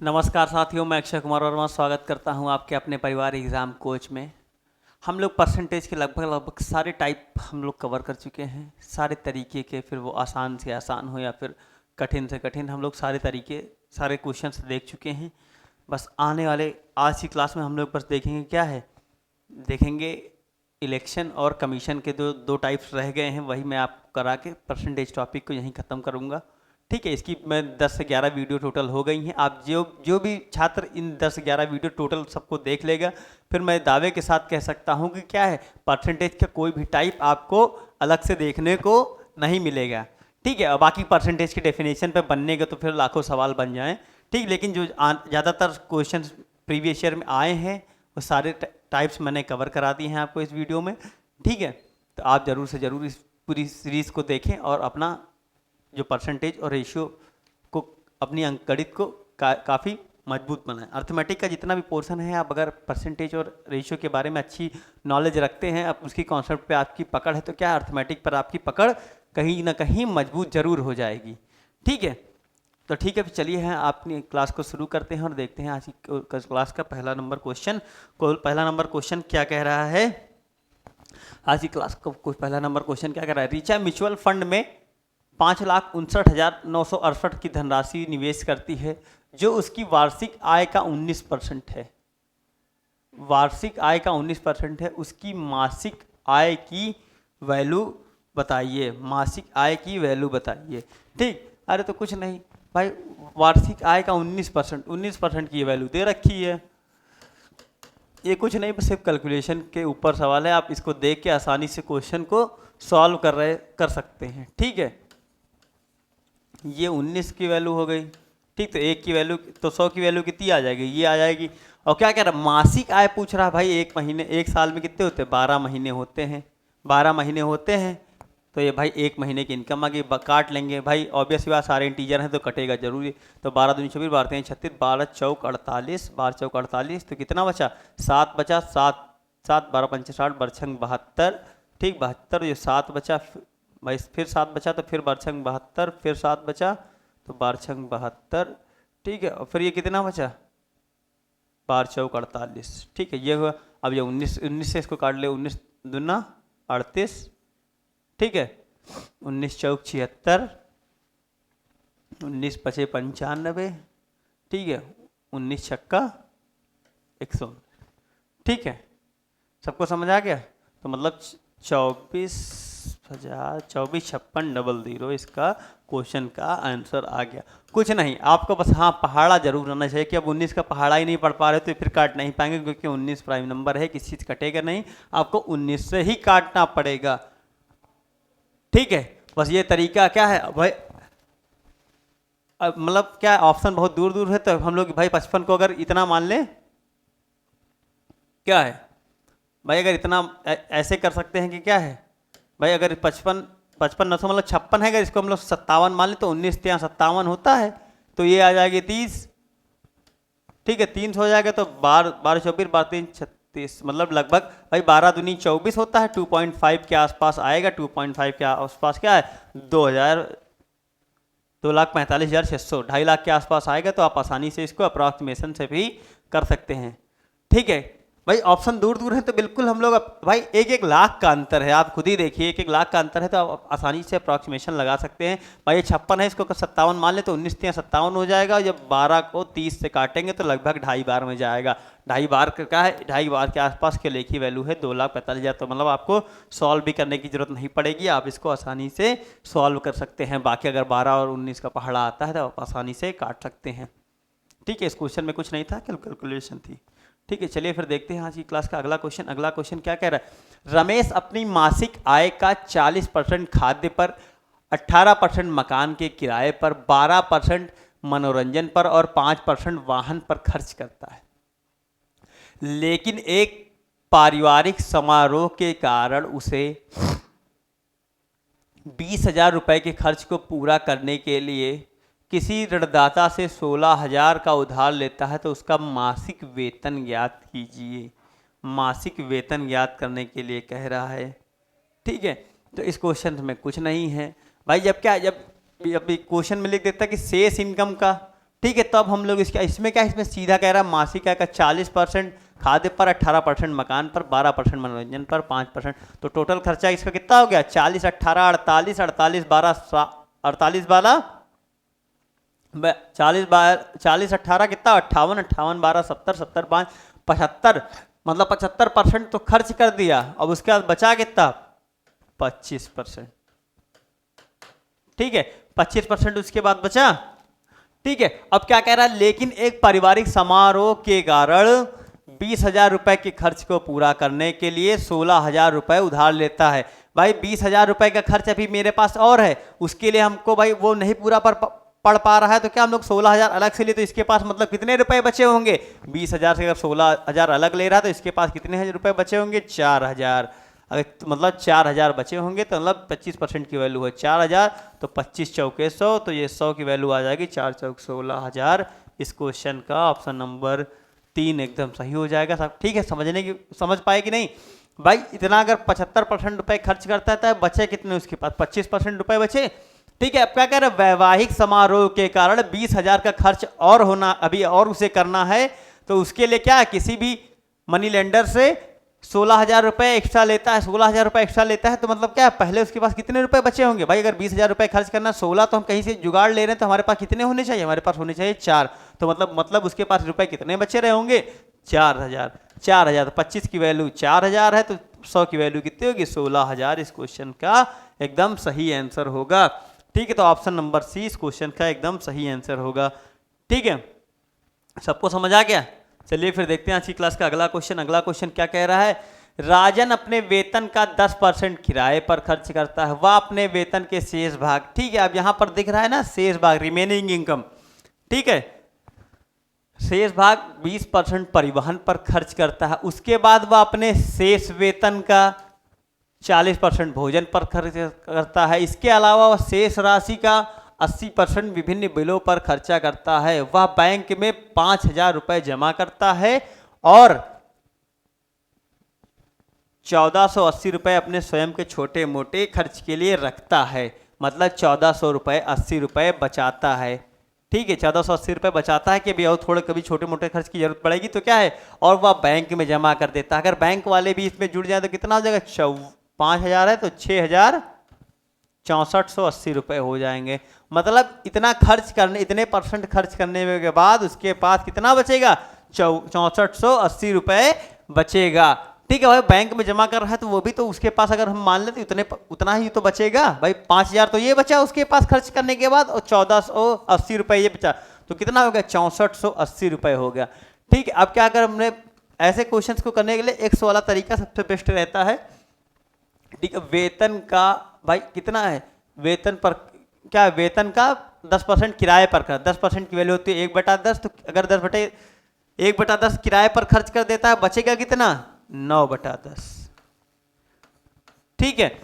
नमस्कार साथियों, मैं अक्षय कुमार वर्मा स्वागत करता हूं आपके अपने परिवार एग्ज़ाम कोच में। हम लोग परसेंटेज के लगभग सारे टाइप हम लोग कवर कर चुके हैं, सारे तरीके के, फिर वो आसान से आसान हो या फिर कठिन से कठिन, हम लोग सारे तरीके सारे क्वेश्चंस देख चुके हैं। बस आने वाले आज की क्लास में हम लोग बस देखेंगे क्या है, देखेंगे इलेक्शन और कमीशन के दो दो टाइप्स रह गए हैं, वही मैं आपको करा के परसेंटेज टॉपिक को यहीं ख़त्म करूँगा। ठीक है, इसकी मैं 10 से 11 वीडियो टोटल हो गई हैं। आप जो जो भी छात्र इन 10 से 11 वीडियो टोटल सबको देख लेगा, फिर मैं दावे के साथ कह सकता हूं कि क्या है, परसेंटेज का कोई भी टाइप आपको अलग से देखने को नहीं मिलेगा। ठीक है, और बाकी परसेंटेज की डेफिनेशन पे बनने के तो फिर लाखों सवाल बन जाएं। ठीक, लेकिन जो ज़्यादातर क्वेश्चन प्रीवियस ईयर में आए हैं वो सारे टाइप्स मैंने कवर करा दिए हैं आपको इस वीडियो में। ठीक है, तो आप ज़रूर से ज़रूर इस पूरी सीरीज़ को देखें और अपना जो परसेंटेज और रेशियो को, अपनी अंकगणित को काफ़ी मजबूत बनाएं। अर्थमेटिक का जितना भी पोर्शन है, आप अगर परसेंटेज और रेशियो के बारे में अच्छी नॉलेज रखते हैं, अब उसकी कॉन्सेप्ट पे आपकी पकड़ है, तो क्या अर्थमेटिक पर आपकी पकड़ कहीं ना कहीं मजबूत जरूर हो जाएगी। ठीक है, तो ठीक है, चलिए हैं अपनी क्लास को शुरू करते हैं और देखते हैं आज की क्लास का पहला नंबर क्वेश्चन क्या कह रहा है। आज की क्लास का पहला नंबर क्वेश्चन क्या कह रहा है, रीचा म्यूचुअल फंड में 5,59,968 की धनराशि निवेश करती है जो उसकी वार्षिक आय का 19% है। वार्षिक आय का 19% है, उसकी मासिक आय की वैल्यू बताइए। मासिक आय की वैल्यू बताइए। ठीक, अरे तो कुछ नहीं भाई, वार्षिक आय का 19% की वैल्यू दे रखी है। ये कुछ नहीं, बस सिर्फ कैलकुलेशन के ऊपर सवाल है, आप इसको देख के आसानी से क्वेश्चन को सॉल्व कर सकते हैं। ठीक है, ये 19 की वैल्यू हो गई। ठीक, तो 1 की वैल्यू, तो 100 की वैल्यू कितनी आ जाएगी, ये आ जाएगी। और क्या कह रहा है, मासिक आय पूछ रहा है भाई, एक महीने, एक साल में कितने होते हैं, 12 महीने होते हैं। 12 महीने होते हैं, तो ये भाई एक महीने की इनकम आ गई। काट लेंगे भाई, ऑब्वियस बात, सारे इंटीजर हैं तो कटेगा जरूरी। तो 12 दूनी 24, 12 3 36, 12 चौक 48, 12 चौक 48, तो कितना बचा, 7 बचा। 7 7 12 पंचे 60, बरछंग 72। ठीक, 72, ये 7 बचा भाई, फिर 7 बचा, तो फिर बारछंग 72, फिर 7 बचा तो बारछंग 72। ठीक है, और फिर ये कितना बचा, 12 चौक 48। ठीक है, ये हुआ। अब ये 19 से इसको काट ले, 19 दूना 38। ठीक है, 19 चौक 76, 19 पचे 95। ठीक है, 19 छक्का 100। ठीक है, सबको समझ आ गया। तो मतलब 24,56,00 इसका क्वेश्चन का आंसर आ गया। कुछ नहीं, आपको बस हाँ पहाड़ा जरूर रहना चाहिए कि अब 19 का पहाड़ा ही नहीं पढ़ पा रहे तो फिर काट नहीं पाएंगे, क्योंकि 19 प्राइम नंबर है, किसी चीज कटेगा नहीं, आपको 19 से ही काटना पड़ेगा। ठीक है, बस ये तरीका क्या है भाई, मतलब क्या ऑप्शन बहुत दूर दूर है, तो हम लोग भाई 55 को अगर इतना मान लें, क्या है भाई, अगर इतना ऐसे कर सकते हैं कि क्या है भाई, अगर 55 55 900 मतलब 56 है, अगर इसको हम लोग 57 मान लें तो 19 यहाँ 57 होता है, तो ये आ जाएगी 30। ठीक है, 3 हो जाएगा, तो 12 12 24 12 3 36, मतलब लगभग भाई 12 दूनी 24 होता है, 2.5 के आसपास आएगा। 2.5 के आसपास क्या है, 2,45,600, 2.5 लाख के आसपास आएगा। तो आप आसानी से इसको अप्रॉक्सीमेशन से भी कर सकते हैं। ठीक है भाई, ऑप्शन दूर दूर है तो बिल्कुल हम लोग भाई 1-1 लाख का अंतर है, आप खुद ही देखिए, 1-1 लाख का अंतर है, तो आप आसानी से अप्रॉक्सीमेशन लगा सकते हैं। भाई ये 56 है, इसको 57 मान ले तो 19 यहाँ 57 हो जाएगा। जब 12 को 30 से काटेंगे तो लगभग 2.5 बार में जाएगा। 2.5 बार का क्या है, 2.5 बार के आसपास के लेख की वैल्यू है 2,45,000। तो मतलब आपको सॉल्व भी करने की जरूरत नहीं पड़ेगी, आप इसको आसानी से सॉल्व कर सकते हैं। बाकी अगर 12 और 19 का पहाड़ा आता है तो आप आसानी से काट सकते हैं। ठीक है, इस क्वेश्चन में कुछ नहीं था, कैलकुलेशन थी। ठीक है, चलिए फिर देखते हैं आज की क्लास का अगला क्वेश्चन। अगला क्वेश्चन क्या कह रहा है, रमेश अपनी मासिक आय का 40% खाद्य पर, 18% मकान के किराए पर, 12% मनोरंजन पर और 5% वाहन पर खर्च करता है। लेकिन एक पारिवारिक समारोह के कारण उसे 20,000 रुपए के खर्च को पूरा करने के लिए किसी ऋणदाता से 16,000 का उधार लेता है, तो उसका मासिक वेतन ज्ञात कीजिए। मासिक वेतन ज्ञात करने के लिए कह रहा है। ठीक है, तो इस क्वेश्चन में कुछ नहीं है भाई, जब क्या, जब क्वेश्चन में लिख देता है कि शेष इनकम का ठीक है। तो अब हम लोग इसमें क्या है, इसमें सीधा कह रहा है मासिक क्या का 40% खाद्य पर, 18% मकान पर, 12% मनोरंजन पर, 5%। तो टोटल खर्चा इसका कितना हो गया, 40 18 48, 48 12 48 12 40 18 कितना 58, 58 12 70, 70 5 75, मतलब 75% तो खर्च कर दिया। अब उसके बाद बचा कितना 25%। ठीक है, 25% उसके बाद बचा। ठीक है, अब क्या कह रहा है, लेकिन एक पारिवारिक समारोह के कारण 20,000 रुपए के खर्च को पूरा करने के लिए 16,000 रुपए उधार लेता है। भाई 20,000 रुपए का खर्च अभी मेरे पास और है, उसके लिए हमको भाई वो नहीं पूरा पढ़ पा रहा है, तो क्या हम लोग 16,000 अलग से लिए, तो इसके पास मतलब कितने रुपए बचे होंगे, 20,000 से अगर 16,000 अलग ले रहा है तो इसके पास कितने रुपए बचे होंगे, 4,000। अगर मतलब 4,000 बचे होंगे तो मतलब 25% की वैल्यू है 4,000, तो 25 चौके 100, तो ये 100 की वैल्यू आ जाएगी 4 चौक 16,000। इस क्वेश्चन का ऑप्शन नंबर 3 एकदम सही हो जाएगा सब। ठीक है, समझ पाए कि नहीं भाई। इतना अगर 75% रुपए खर्च करता है तो बचे कितने उसके पास, 25% रुपए बचे। ठीक है, अब क्या कह रहे हैं, वैवाहिक समारोह के कारण 20,000 का खर्च और होना अभी और उसे करना है, तो उसके लिए क्या किसी भी मनी लेंडर से 16,000 रुपए एक्स्ट्रा लेता है। 16,000 रुपए एक्स्ट्रा लेता है तो मतलब क्या, पहले उसके पास कितने रुपए बचे होंगे भाई, अगर 20,000 रुपए खर्च करना 16, तो हम कहीं से जुगाड़ ले रहे हैं, तो हमारे पास कितने होने चाहिए, हमारे पास होने चाहिए 4। तो मतलब उसके पास रुपए कितने बचे रहे होंगे, 4,000। 4,000 तो 25 की वैल्यू 4,000 है, तो 100 की वैल्यू कितनी होगी, 16,000। इस क्वेश्चन का एकदम सही आंसर होगा। ठीक है, तो ऑप्शन नंबर सी इस क्वेश्चन का एकदम सही आंसर होगा। ठीक है, सबको समझ आ गया। चलिए फिर देखते हैं आज की क्लास का अगला क्वेश्चन। अगला क्वेश्चन क्या कह रहा है, राजन अपने वेतन का 10% किराए पर खर्च करता है, वह अपने वेतन के शेष भाग, ठीक है, अब यहां पर दिख रहा है ना शेष भाग, रिमेनिंग इनकम, ठीक है, शेष भाग 20% परिवहन पर खर्च करता है। उसके बाद वह अपने शेष वेतन का 40% भोजन पर खर्च करता है। इसके अलावा वह शेष राशि का 80% विभिन्न बिलों पर खर्चा करता है। वह बैंक में 5,000 रुपए जमा करता है और 1,480 रुपए अपने स्वयं के छोटे मोटे खर्च के लिए रखता है, मतलब 1,400 रुपए 80 रुपए बचाता है। ठीक है, 1,480 रुपए बचाता है कि भी और थोड़े कभी छोटे मोटे खर्च की जरूरत पड़ेगी तो क्या है, और वह बैंक में जमा कर देता है। अगर बैंक वाले भी इसमें जुड़ जाए तो कितना हो जाएगा, 5,000 है तो 6,6480 रुपए हो जाएंगे। मतलब इतना खर्च करने, इतने % खर्च करने के बाद उसके पास कितना बचेगा, 6,480 रुपए बचेगा। ठीक है भाई, बैंक में जमा कर रहा है तो वो भी तो उसके पास अगर हम मान लेते उतना ही तो बचेगा भाई। 5,000 तो ये बचा उसके पास खर्च करने के बाद, और 1,480 रुपए ये बचा, तो कितना हो गया, 6,480 रुपए हो गया। ठीक है, अब क्या अगर हमने ऐसे क्वेश्चंस को करने के लिए एक्स वाला तरीका सबसे बेस्ट रहता है। ठीक है, वेतन का भाई कितना है, वेतन पर क्या है, वेतन का 10% किराए पर कर, 10% की वैल्यू होती है 1/10, तो अगर 1/10 किराए पर खर्च कर देता है, बचेगा कितना, 9/10। ठीक है,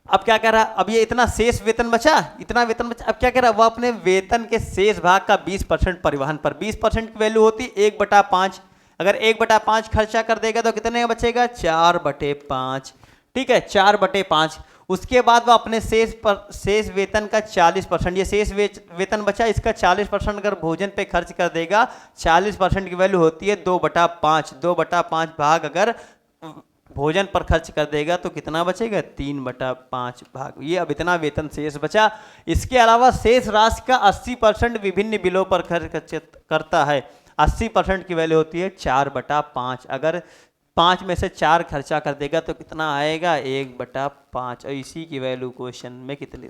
अब क्या कह रहा है, अब ये इतना शेष वेतन बचा, इतना वेतन बचा, अब क्या कह रहा है, वो अपने वेतन के शेष भाग का 20% परिवहन पर, 20% की वैल्यू होती 1/5, अगर 1/5 खर्चा कर देगा तो कितने का बचेगा, 4/5। ठीक है, 4/5। उसके बाद वो अपने शेष वेतन का 40%, ये शेष वेतन बचा, इसका 40% अगर भोजन पे खर्च कर देगा, 40% की वैल्यू होती है 2/5। 2/5 भाग अगर भोजन पर खर्च कर देगा तो कितना बचेगा, 3/5 भाग। ये अब इतना वेतन शेष बचा। इसके अलावा शेष राशि का 80% विभिन्न बिलों पर खर्च करता है। 80% की वैल्यू होती है 4/5, अगर 5 में से 4 खर्चा कर देगा तो कितना आएगा, 1/5। और इसी की वैल्यू क्वेश्चन में कितनी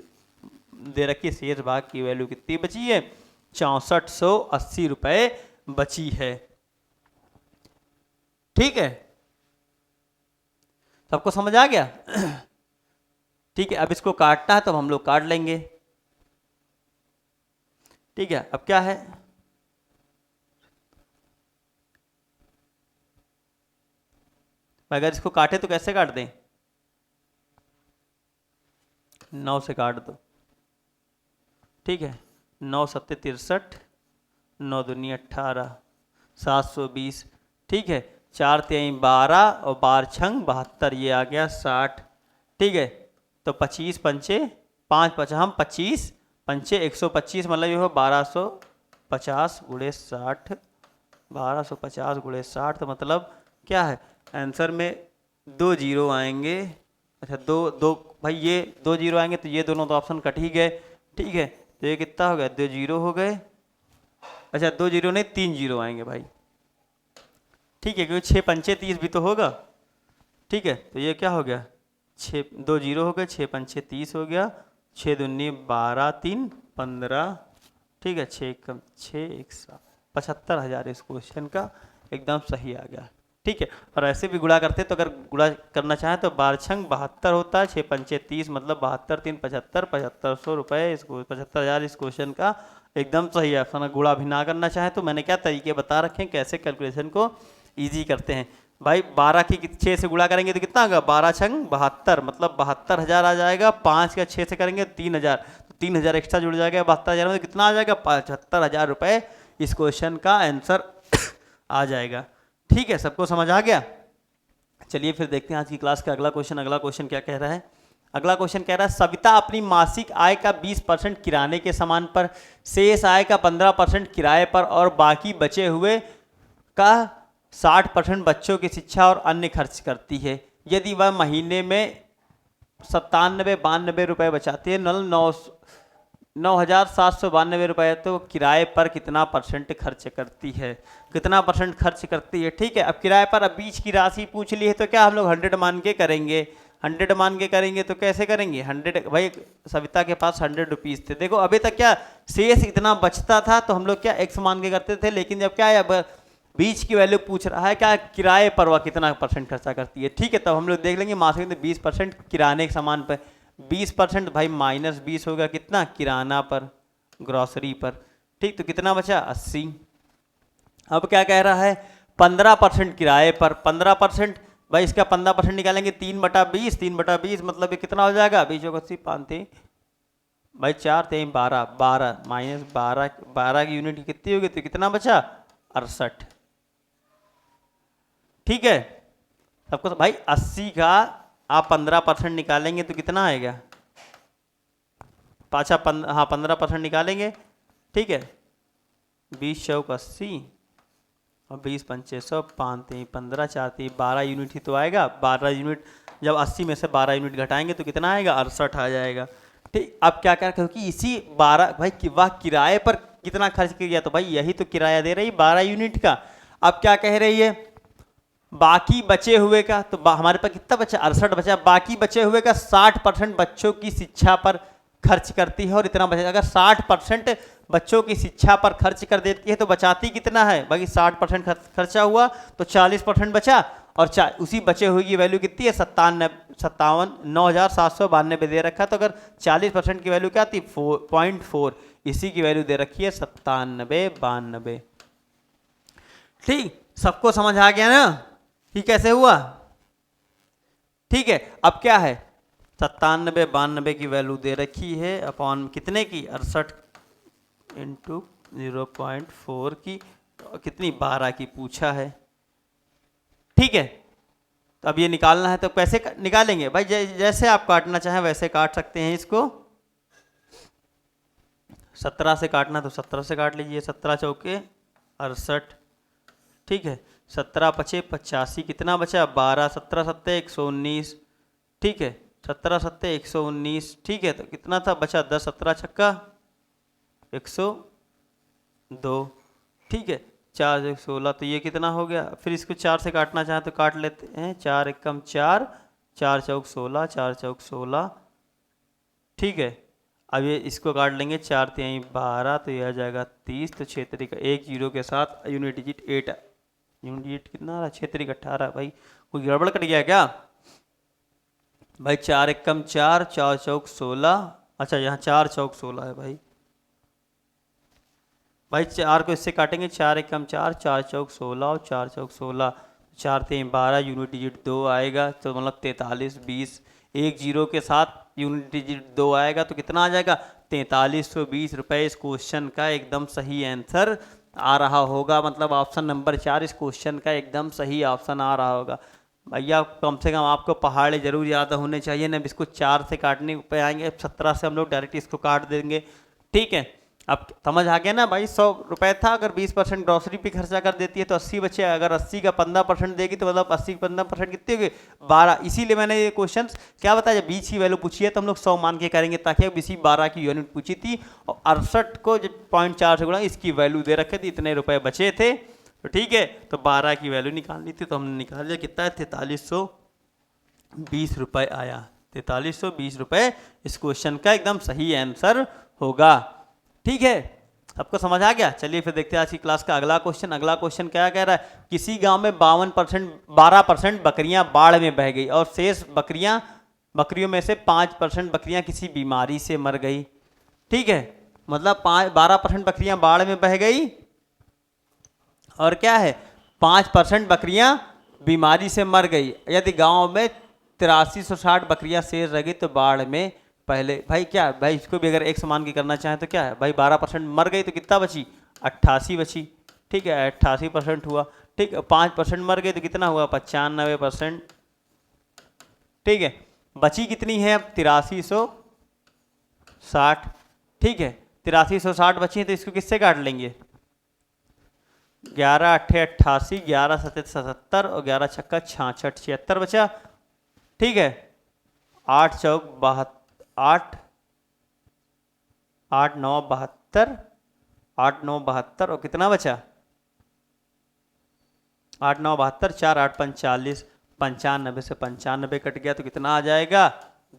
दे रखी, शेष भाग की वैल्यू कितनी बची है, 6,480 रुपए बची है। ठीक है, सबको समझ आ गया। ठीक है, अब इसको काटना है तो हम लोग काट लेंगे। ठीक है, अब क्या है, अगर इसको काटे तो कैसे काट दें, 9 से काट दो। ठीक है, 9 7 63, 9 दूनी 18, 720। ठीक है, 4 3 12 और 12 6 72, ये आ गया 60। ठीक है, तो 25 पंचे 5 5 हम 25 पंचे 125, मतलब ये हो 1200 50 गुणे 60, 1250 गुणे 60 तो मतलब क्या है आंसर में 2 जीरो आएंगे। अच्छा दो दो भाई ये 2 जीरो आएंगे तो ये दोनों तो ऑप्शन कट ही गए। ठीक है तो ये कितना हो गया 2 जीरो हो गए। अच्छा 2 जीरो नहीं 3 जीरो आएंगे भाई। ठीक है क्योंकि 6 पंचे 30 भी तो होगा। ठीक है तो ये क्या हो गया 6 2 जीरो हो गए 6 पंचे 30 हो गया 6 दूनी 12 3 15। ठीक है 6 कम 6 1 7 75,000 इस क्वेश्चन का एकदम सही आ गया। ठीक है और ऐसे भी गुणा करते तो अगर गुणा करना चाहें तो 12 छंग 72 होता है 6 पंचे 30 मतलब 72 3 75 7500 रुपये इसको 75,000 इस क्वेश्चन का एकदम सही है। ऑप्शन गुणा भी ना करना चाहें तो मैंने क्या तरीके बता रखे हैं कैसे कैलकुलेशन को ईजी करते हैं। भाई 12 की 6 से गुणा करेंगे तो कितना होगा 12 छंग 72 मतलब 72,000 आ जाएगा। 5 का 6 से करेंगे 3,000 तो 3,000 एक्स्ट्रा जुड़ जाएगा 72,000 में तो कितना आ जाएगा 75,000 रुपये इस क्वेश्चन का आंसर आ जाएगा। ठीक है सबको समझ आ गया। चलिए फिर देखते हैं आज की क्लास का अगला क्वेश्चन। अगला क्वेश्चन क्या कह रहा है। अगला क्वेश्चन कह रहा है सविता अपनी मासिक आय का 20% किराने के सामान पर, शेष आय का 15% किराए पर और बाकी बचे हुए का 60% बच्चों की शिक्षा और अन्य खर्च करती है। यदि वह महीने में 97-92 रुपये बचाती है 9,792 रुपये तो किराए पर कितना परसेंट खर्च करती है। कितना परसेंट खर्च करती है। ठीक है अब किराए पर अब बीच की राशि पूछ ली है तो क्या हम लोग 100 मान के करेंगे। 100 मान के करेंगे तो कैसे करेंगे 100 भाई सविता के पास 100 रुपीज़ थे। देखो अभी तक क्या शेष इतना बचता था तो हम लोग क्या x मान के करते थे लेकिन जब क्या है अब बीच की वैल्यू पूछ रहा है क्या किराए पर वह कितना परसेंट खर्चा करती है। ठीक है तब हम लोग देख लेंगे मासिक 20% किराने के सामान पर 20% भाई -20 होगा कितना किराना पर ग्रॉसरी पर। ठीक तो कितना बचा 80। अब क्या कह रहा है 15% किराए पर 15% भाई इसका 15% निकालेंगे 3/20 3/20 मतलब ये कितना हो जाएगा 20 80 5 भाई 4 3 12 12 -12 की यूनिट कितनी होगी तो कितना बचा 68। ठीक है सबको भाई 80 का आप 15% निकालेंगे तो कितना आएगा पाछा हाँ 15% निकालेंगे। ठीक है 20 चौक 80 और 20 पंचे 100 5 3 15 4 3 12 यूनिट ही तो आएगा। 12 यूनिट जब 80 में से 12 यूनिट घटाएंगे तो कितना आएगा 68 आ जाएगा। ठीक अब क्या कर क्योंकि इसी 12 भाई वह किराए पर कितना खर्च किया तो भाई यही तो किराया दे रही 12 यूनिट का। अब क्या कह रही है बाकी बचे हुए का तो हमारे पास कितना बचा 68 बचा। बाकी बचे हुए का 60% बच्चों की शिक्षा पर खर्च करती है और इतना बचा। अगर 60% बच्चों की शिक्षा पर खर्च कर देती है तो बचाती कितना है बाकी 60% खर्चा हुआ तो 40% बचा और उसी बचे हुए की वैल्यू कितनी है 9,792 दे रखा है। तो अगर 40% की वैल्यू क्या थी 0.4 इसी की वैल्यू दे रखी है 9792। ठीक सबको समझ आ गया ना कि कैसे हुआ। ठीक है अब क्या है 9792 की वैल्यू दे रखी है अपॉन कितने की 68 इंटू 0.4 की कितनी 12 की पूछा है। ठीक है तो अब ये निकालना है तो कैसे निकालेंगे भाई जैसे आप काटना चाहें वैसे काट सकते हैं इसको। 17 से काटना तो 17 से काट लीजिए 17 चौके 68। ठीक है 17 पचे 85 कितना बचा 12 17 7 119। ठीक है 17 7 119। ठीक है तो कितना था बचा 10 17 छक्का 102। ठीक है 4 16 तो ये कितना हो गया। फिर इसको 4 से काटना चाहें तो काट लेते हैं 4 एकम 4 4 चौक 16 4 चौक 16। ठीक है अब ये इसको काट लेंगे 4 3 12 तो ये आ जाएगा 30 तो 6 तरीका 1 जीरो के साथ यूनिट डिजिट 8 यूनिट डिजिट कितना आ रहा 6 तरीका 18। भाई कोई गड़बड़ कट गया क्या भाई 4 एकम 4 4 चौक 16। अच्छा यहाँ 4 चौक 16 है भाई 4 को इससे काटेंगे 4 एकम 4 4 चौक 16 और 4 चौक 16 4 3 12 यूनिट डिजिट 2 आएगा तो मतलब 43 20 1 जीरो के साथ यूनिट डिजिट 2 आएगा तो कितना आ जाएगा 4320 रुपये इस क्वेश्चन का एकदम सही आंसर आ रहा होगा। मतलब ऑप्शन नंबर 4 इस क्वेश्चन का एकदम सही ऑप्शन आ रहा होगा। भैया कम से कम आपको पहाड़े जरूर याद होने चाहिए ना। इसको 4 से काटने पे आएंगे 17 से हम लोग डायरेक्ट इसको काट देंगे। ठीक है अब समझ आ गया ना भाई, 100 रुपए था, अगर 20% ग्रॉसरी पे खर्चा कर देती है तो 80 बचे, अगर 80 का 15% देगी तो मतलब 80 का 15% कितने हो गए, 12। इसीलिए मैंने ये क्वेश्चन क्या बताया, जब बीच की वैल्यू पूछी है तो हम लोग 100 मान के करेंगे, ताकि अब इसी 12 की यूनिट पूछी थी और 68 को जब 0.4 से गुणा इसकी वैल्यू दे रखे थे, इतने रुपए बचे थे, तो ठीक है, तो 12 की वैल्यू निकालनी थी, तो हमने निकाल लिया, कितना है 4320 रुपये आया। 4320 रुपये इस क्वेश्चन का एकदम सही आंसर होगा। ठीक है, सबको समझ आ गया। चलिए फिर देखते हैं आज की क्लास का अगला क्वेश्चन। अगला क्वेश्चन क्या कह रहा है, किसी गांव में 12% बकरियां बाढ़ में बह गई और शेष बकरियों में से 5% बकरियां किसी बीमारी से मर गई। ठीक है, मतलब 12% बकरियां बाढ़ में बह गई और क्या है 5% बकरियां बीमारी से मर गई। यदि गांव में 8360 बकरियां शेष रह गई तो बाढ़ में पहले भाई क्या भाई, इसको भी अगर एक समान की करना चाहें तो क्या है भाई, 12% मर गई तो कितना बची, 88 बची। ठीक है, 88% हुआ। ठीक है, 5% मर गई तो कितना हुआ, 95%। ठीक है, बची कितनी है अब, 8360। ठीक है, 8360 बची है तो इसको किससे काट लेंगे, 11 अट्ठे 88, 11 सत्ते 77 और 11 छक्का 66, 76 बचा। ठीक है, 8 चौक 72, 8 9 72, 8 9 72 और कितना बचा, 8 9 72, 4 8 45, 95 से 95 कट गया तो कितना आ जाएगा,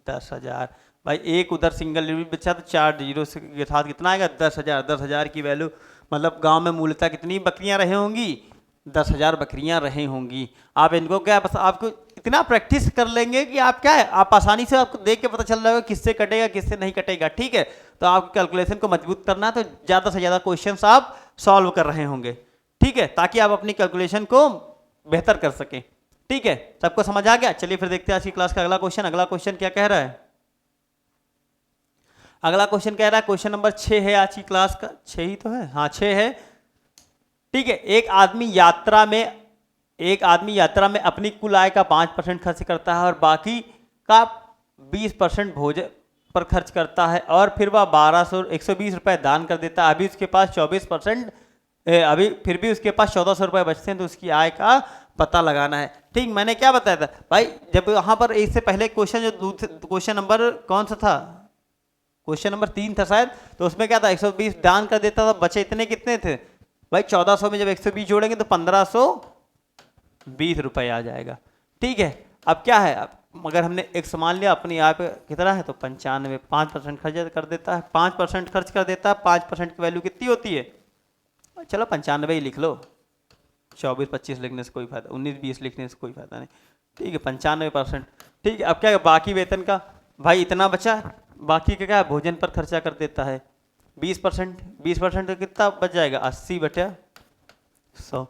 10,000। भाई एक उधर सिंगल डिजिट बचा तो 4 जीरो के साथ कितना आएगा, 10,000। 10,000 की वैल्यू मतलब गांव में मूलतः कितनी बकरियां रहे होंगी, 10,000 बकरियां रही होंगी। आप इनको क्या बस आपको इतना प्रैक्टिस कर लेंगे कि आप क्या है, आप आसानी से आपको देख के पता चल रहा होगा किससे कटेगा किससे नहीं कटेगा। ठीक है, तो आपको कैलकुलेशन को मजबूत करना है तो ज़्यादा से ज़्यादा क्वेश्चंस आप सॉल्व कर रहे होंगे। ठीक है, ताकि आप अपनी कैलकुलेशन को बेहतर कर सकें। ठीक है, सबको समझ आ गया। चलिए फिर देखते हैं आज की क्लास का अगला क्वेश्चन। अगला क्वेश्चन क्या कह रहा है, अगला क्वेश्चन कह रहा है, क्वेश्चन नंबर 6 है आज की क्लास का। 6 ही तो है, हाँ 6 है। ठीक है, एक आदमी यात्रा में अपनी कुल आय का 5% खर्च करता है और बाकी का 20% भोजन पर खर्च करता है और फिर वह 120 रुपए दान कर देता है। अभी उसके पास 24% अभी फिर भी उसके पास 1400 रुपए बचते हैं, तो उसकी आय का पता लगाना है। ठीक, मैंने क्या बताया था भाई, जब यहाँ पर इससे पहले क्वेश्चन जो क्वेश्चन नंबर कौन सा था, क्वेश्चन नंबर 3 था शायद, तो उसमें क्या था 120 दान कर देता था, बचे इतने कितने थे भाई, 1400 में जब 120 जोड़ेंगे तो 1520 रुपए आ जाएगा। ठीक है, अब क्या है, अब अगर हमने एक सामान लिया अपनी आय पे कितना है तो 95, 5% खर्च कर देता है, 5% खर्च कर देता है, 5% की वैल्यू कितनी होती है, चलो 95 ही लिख लो, 24-25 लिखने से कोई फायदा, 19-20 लिखने से कोई फायदा नहीं। ठीक है, 95%। ठीक है, अब क्या है, बाकी वेतन का भाई इतना बचा, बाकी का क्या भोजन पर खर्चा कर देता है 20%, 20% तो कितना बच जाएगा, 80/100।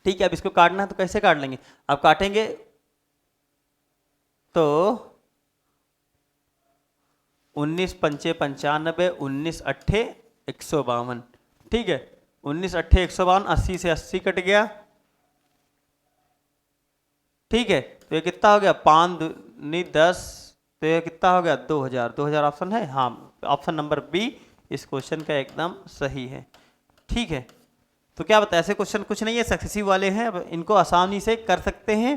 ठीक है, अब इसको काटना है तो कैसे काट लेंगे, अब काटेंगे तो 19 पंचे 95, 19 अट्ठे 152। ठीक है, 19 अट्ठे 152, 80 से 80 कट गया। ठीक है, तो ये कितना हो गया, 5 दूनी 10, तो ये कितना हो गया 2000। 2000 ऑप्शन है, हाँ ऑप्शन नंबर बी इस क्वेश्चन का एकदम सही है। ठीक है, तो क्या बता, ऐसे क्वेश्चन कुछ नहीं है, सक्सेसिव वाले हैं, अब इनको आसानी से कर सकते हैं।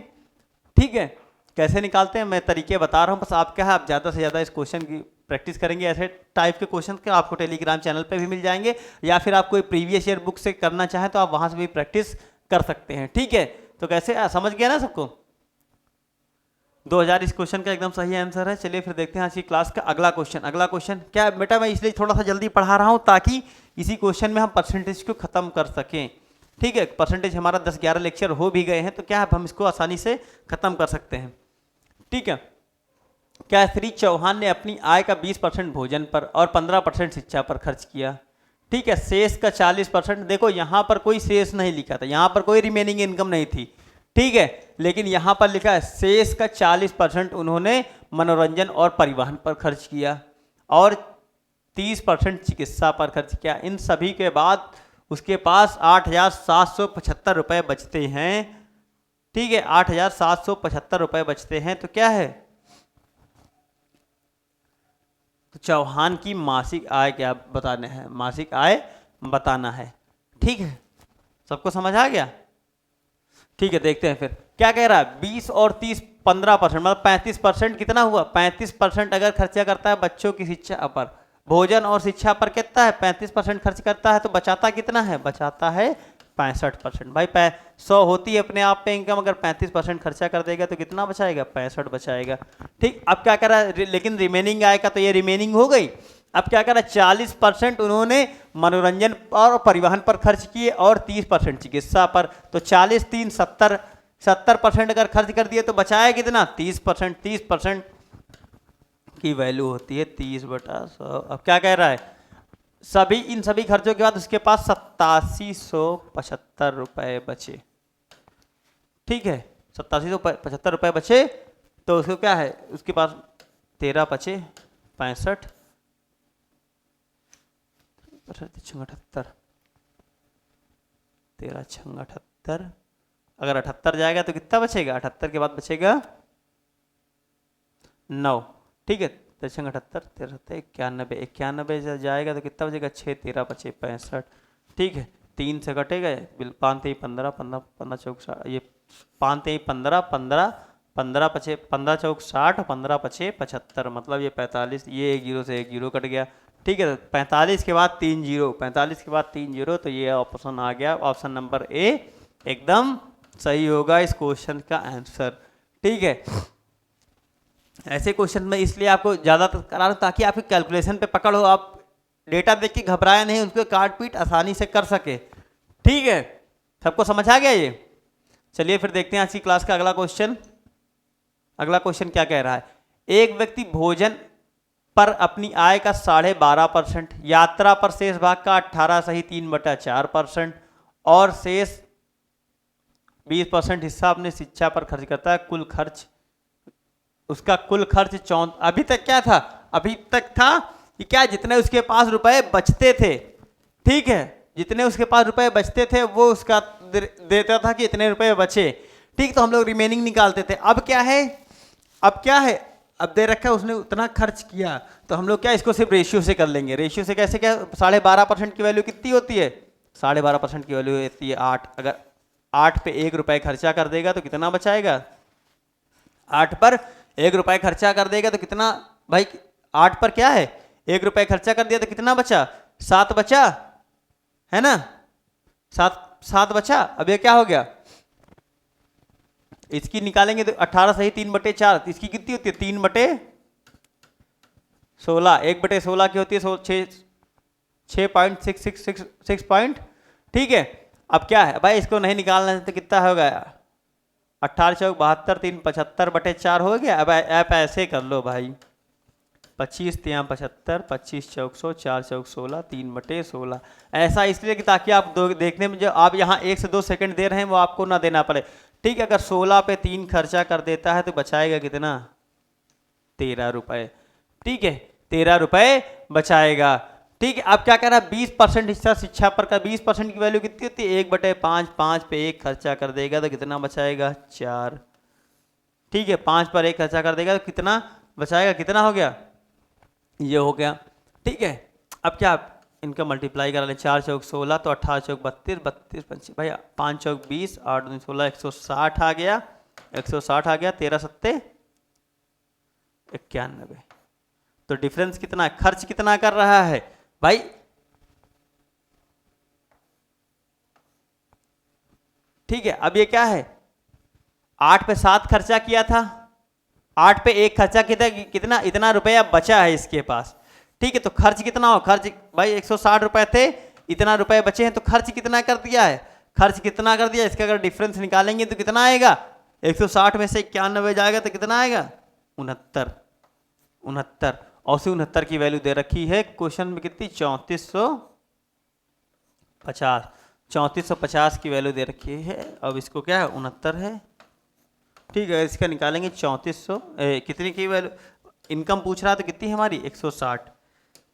ठीक है, कैसे निकालते हैं मैं तरीके बता रहा हूँ, बस आप क्या है, आप ज़्यादा से ज़्यादा इस क्वेश्चन की प्रैक्टिस करेंगे। ऐसे टाइप के क्वेश्चन के आपको टेलीग्राम चैनल पे भी मिल जाएंगे, या फिर आप कोई प्रीवियस ईयर बुक से करना चाहें तो आप वहाँ से भी प्रैक्टिस कर सकते हैं। ठीक है, तो कैसे समझ गया ना सबको, 2000 इस क्वेश्चन का एकदम सही आंसर है। चलिए फिर देखते हैं आज की क्लास का अगला क्वेश्चन। अगला क्वेश्चन क्या है बेटा, मैं इसलिए थोड़ा सा जल्दी पढ़ा रहा हूँ ताकि इसी क्वेश्चन में हम परसेंटेज को खत्म कर सकें। ठीक है, परसेंटेज हमारा 10-11 लेक्चर हो भी गए हैं, तो क्या है हम इसको आसानी से खत्म कर सकते हैं। ठीक है, क्या श्री चौहान ने अपनी आय का 20% भोजन पर और 15% शिक्षा पर खर्च किया। ठीक है, शेष का 40%, देखो यहाँ पर कोई शेष नहीं लिखा था, यहाँ पर कोई रिमेनिंग इनकम नहीं थी। ठीक है, लेकिन यहाँ पर लिखा है शेष का 40% उन्होंने मनोरंजन और परिवहन पर खर्च किया और 30% चिकित्सा पर खर्च किया। इन सभी के बाद उसके पास 8,775 रुपये बचते हैं। ठीक है, 8,775 रुपये बचते हैं, तो क्या है, तो चौहान की मासिक आय क्या बताना है, मासिक आय बताना है। ठीक है, सबको समझ आ गया? ठीक है, देखते हैं फिर क्या कह रहा है। 20 और 30 15%, मतलब 35% कितना हुआ? 35% अगर खर्चा करता है बच्चों की शिक्षा पर, भोजन और शिक्षा पर कितना है? 35% खर्च करता है, तो बचाता कितना है? बचाता है 65%। भाई 100 होती है अपने आप पे इनकम, अगर 35% खर्चा कर देगा तो कितना बचाएगा? 65 बचाएगा। ठीक, अब क्या कर रहा है, लेकिन रिमेनिंग आय का तो ये रिमेनिंग हो गई। अब क्या कर रहा है, 40% उन्होंने मनोरंजन और परिवहन पर खर्च किए और 30% चिकित्सा पर। तो 40 3 70, 70% अगर खर्च कर दिए तो बचाया कितना? 30%। 30% की वैल्यू होती है 30/100। अब क्या कह रहा है, सभी इन सभी खर्चों के बाद उसके पास 8775 रुपए बचे। ठीक है, 8775 रुपए बचे, तो उसको क्या है, उसके पास 13 बचे 65 78, 13 78, अगर 78 जाएगा तो कितना बचेगा? 78 के बाद बचेगा 9। ठीक है, 78 13 91, 91 जाएगा तो कितना बचेगा? 6 13 बचे 65। ठीक है, 3 से कटेगा, 5 3 15 15 15 चौक 60, ये 5 3 15 15 15 बचे 15 चौक 60, 15 बचे 75, मतलब ये 45। ये एक जीरो से एक जीरो कट गया। ठीक है, 45 के बाद 3 जीरो, 45 के बाद 3 जीरो, तो ये ऑप्शन आ गया, ऑप्शन नंबर ए एकदम सही होगा इस क्वेश्चन का आंसर। ठीक है, ऐसे क्वेश्चन में इसलिए आपको ज़्यादातर करा रहा हूं ताकि आपकी कैलकुलेशन पे पकड़ हो, आप डेटा देख के घबराए नहीं, उसको काट पीट आसानी से कर सके। ठीक है, सबको समझ आ गया ये? चलिए फिर देखते हैं आज की क्लास का अगला क्वेश्चन। अगला क्वेश्चन क्या कह रहा है, एक व्यक्ति भोजन पर अपनी आय का 12.5%, यात्रा पर शेष भाग का 18 सही 3/4% और शेष 20% हिस्सा अपने शिक्षा पर खर्च करता है। कुल खर्च, उसका कुल खर्च अभी तक क्या था? अभी तक था कि क्या, जितने उसके पास रुपए बचते थे, ठीक है, जितने उसके पास रुपए बचते थे वो उसका देता था कि इतने रुपए बचे। ठीक, तो हम लोग रिमेनिंग निकालते थे। अब क्या है, अब क्या है, अब दे रखा है उसने उतना खर्च किया, तो हम लोग क्या इसको सिर्फ रेशियो से कर लेंगे। रेशियो से कैसे? क्या 12.5% की वैल्यू कितनी होती है? 12.5% की वैल्यू होती है 8। अगर 8 पे 1 रुपए खर्चा कर देगा तो कितना बचाएगा? 8 पर 1 रुपए खर्चा कर देगा तो कितना भाई? 8 पर क्या है, 1 रुपए खर्चा कर दिया तो कितना बचा? 7 बचा, है ना? 7 बचा। अब ये क्या हो गया, इसकी निकालेंगे तो 18 सही 3/4, तो इसकी कितनी होती है? 3/16। 1/16 की होती है 6.666 पॉइंट। ठीक है, अब क्या है भाई, इसको नहीं निकालना तो कितना हो गया? 18 चौक 72, 3 75/4 हो गया। अब आप ऐसे कर लो भाई, 25 3 75, 25 चौक 100, 4 चौक 16, 3/16। ऐसा इसलिए कि ताकि आप देखने में जो आप यहाँ 1 से 2 सेकंड दे रहे हैं वो आपको ना देना पड़े। ठीक है, अगर 16 पे 3 खर्चा कर देता है तो बचाएगा कितना? 13 रुपए। ठीक है, 13 रुपए बचाएगा। ठीक है, अब क्या कह रहा है, 20% हिस्सा शिक्षा पर का। 20% की वैल्यू कितनी होती है? 1/5। 5 पे 1 खर्चा कर देगा तो कितना बचाएगा? 4। ठीक है, 5 पर 1 खर्चा कर देगा तो कितना बचाएगा? कितना हो गया? ये हो गया। ठीक है, अब क्या इनका मल्टीप्लाई करा लें, 4 चौक 16, तो 18 चौक 32, 32 25 भाई 5 चौक 20, 8 दूनी 16, 160 आ गया, 160 आ गया, 13 सत्ते 91। तो डिफरेंस कितना, खर्च कितना कर रहा है भाई? ठीक है, अब ये क्या है, 8 पे 7 खर्चा किया था, 8 पे 1 खर्चा कितना इतना रुपया बचा है इसके पास। ठीक है, तो खर्च कितना हो, खर्च भाई 160 रुपए थे, इतना रुपए बचे हैं, तो खर्च कितना कर दिया है? खर्च कितना कर दिया, इसका अगर डिफरेंस निकालेंगे तो कितना आएगा? 160 में से 91 जाएगा तो कितना आएगा? 69। 69, और 69 की वैल्यू दे रखी है क्वेश्चन में कितनी? 3450। 3450 की वैल्यू दे रखी है। अब इसको क्या है, 69 है। ठीक है, इसका निकालेंगे 3400, कितनी की वैल्यू, इनकम पूछ रहा तो कितनी है हमारी? 160।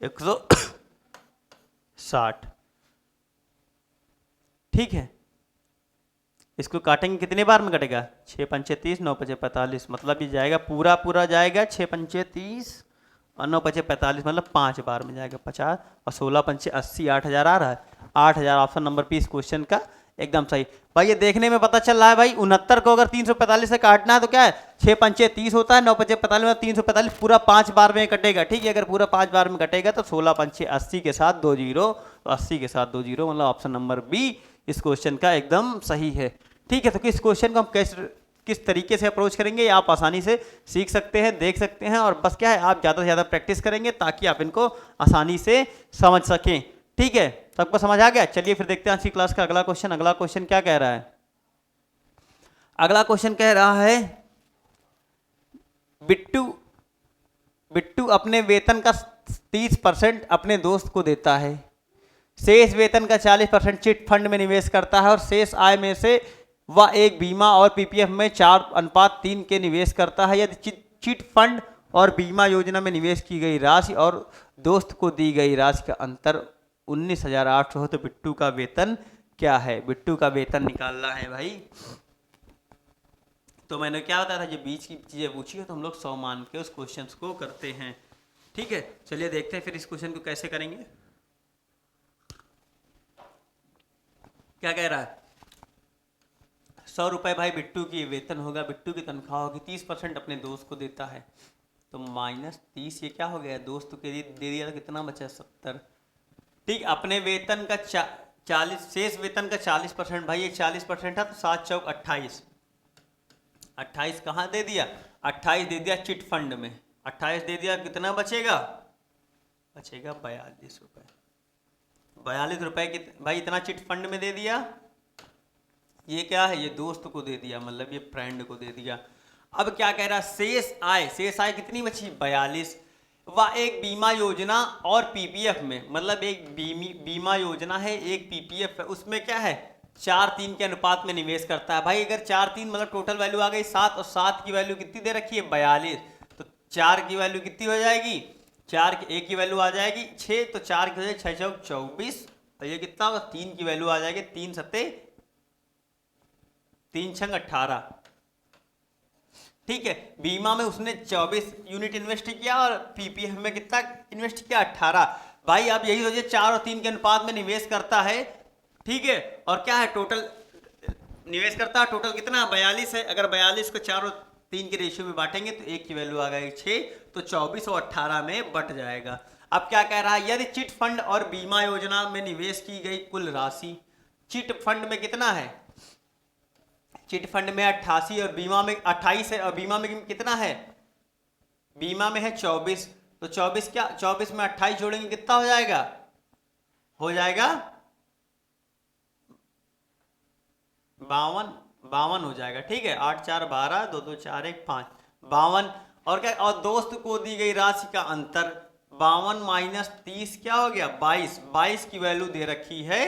160। ठीक है, इसको काटेंगे कितने बार में कटेगा? 6 पंचे 30, 9 पंचे 45, मतलब ये जाएगा पूरा जाएगा 6 पंचे 30 और 9 5 45 मतलब 5 बार में जाएगा 50 और 16 पंचे 80, 8,000 आ रहा है। 8,000 ऑप्शन नंबर पी इस क्वेश्चन का एकदम सही। भाई ये देखने में पता चल रहा है भाई 69 को अगर 345 से काटना है तो क्या है 6 पंचे 30 होता है, 9 पंचे 45 में 345 पूरा 5 बार में कटेगा। ठीक है, अगर पूरा 5 बार में कटेगा तो 16 पंचे 80 के साथ 2 जीरो, तो 80 के साथ 2 जीरो मतलब ऑप्शन नंबर बी इस क्वेश्चन का एकदम सही है। ठीक है, तो इस क्वेश्चन को हम किस तरीके से अप्रोच करेंगे ये आप आसानी से सीख सकते हैं, देख सकते हैं, और बस क्या है आप ज़्यादा से ज़्यादा प्रैक्टिस करेंगे ताकि आप इनको आसानी से समझ सकें। ठीक है, सबको समझ आ गया। चलिए फिर देखते हैं आज की क्लास का अगला क्वेश्चन। अगला क्वेश्चन क्या कह रहा है? अगला क्वेश्चन कह रहा है बिट्टू अपने वेतन का 30% अपने दोस्त को देता है, शेष वेतन का 40% चिट फंड में निवेश करता है और शेष आय में से वह एक बीमा और पीपीएफ में 4:3 के निवेश करता है। यदि चिट फंड और बीमा योजना में निवेश की गई राशि और दोस्त को दी गई राशि का अंतर 19,800 हो तो बिट्टू का वेतन क्या है? बिट्टू का वेतन निकालना है भाई। तो मैंने क्या बताया था, जो बीच की चीजें पूछी है तो हम लोग 100 मान के उस क्वेश्चन को करते हैं। ठीक है, चलिए देखते हैं फिर इस क्वेश्चन को कैसे करेंगे। क्या कह रहा है? 100 रुपए भाई बिट्टू की वेतन होगा, बिट्टू की तनख्वाह होगी, 30% अपने दोस्त को देता है तो -30 ये क्या हो गया, दोस्त के दे दिया तो कितना बचा 70। ठीक, अपने वेतन का 40 शेष वेतन का 40% भाई, ये 40% है तो 7 चौक 28, 28 कहाँ दे दिया, 28 दे दिया चिट फंड में, 28 दे दिया, कितना बचेगा, बचेगा 42 रुपए। 42 रुपए की भाई इतना चिट फंड में दे दिया, ये क्या है, ये दोस्त को दे दिया, मतलब ये फ्रेंड को दे दिया। अब क्या कह रहा, शेष आय कितनी बची 42, वह एक बीमा योजना और पीपीएफ में, मतलब एक बीमा योजना है, एक पीपीएफ है, उसमें क्या है 4:3 के अनुपात में निवेश करता है। भाई अगर 4:3 मतलब टोटल वैल्यू आ गई 7 और 7 की वैल्यू कितनी दे रखी है 42, तो 4 की वैल्यू कितनी हो जाएगी, 4 की एक की वैल्यू आ जाएगी 6, तो 4 की हो जाएगी 6 चौक 24, और ये कितना होगा 3 की वैल्यू आ जाएगी 3 सत्ते 3 छंग 18। ठीक है, बीमा में उसने 24 यूनिट इन्वेस्ट किया और पीपीएफ में कितना इन्वेस्ट किया 18। भाई आप यही सोचिए 4 और 3 के अनुपात में निवेश करता है। ठीक है, और क्या है टोटल निवेश करता है, टोटल कितना 42 है। अगर 42 को 4 और 3 के रेशियो में बांटेंगे तो एक की वैल्यू आ गई 6, तो 24 और 18 में बट जाएगा। अब क्या कह रहा है, यदि चिट फंड और बीमा योजना में निवेश की गई कुल राशि, चिट फंड में कितना है, चिट फंड में 88 और बीमा में 28 है, और बीमा में कितना है, बीमा में है 24, तो 24 क्या 24 में 28 जोड़ेंगे कितना हो जाएगा, हो जाएगा 52 हो जाएगा। ठीक है, 8 4 12, 2 2 4 1 5, 52। और क्या, और दोस्त को दी गई राशि का अंतर 52 - 30 क्या हो गया 22, 22 की वैल्यू दे रखी है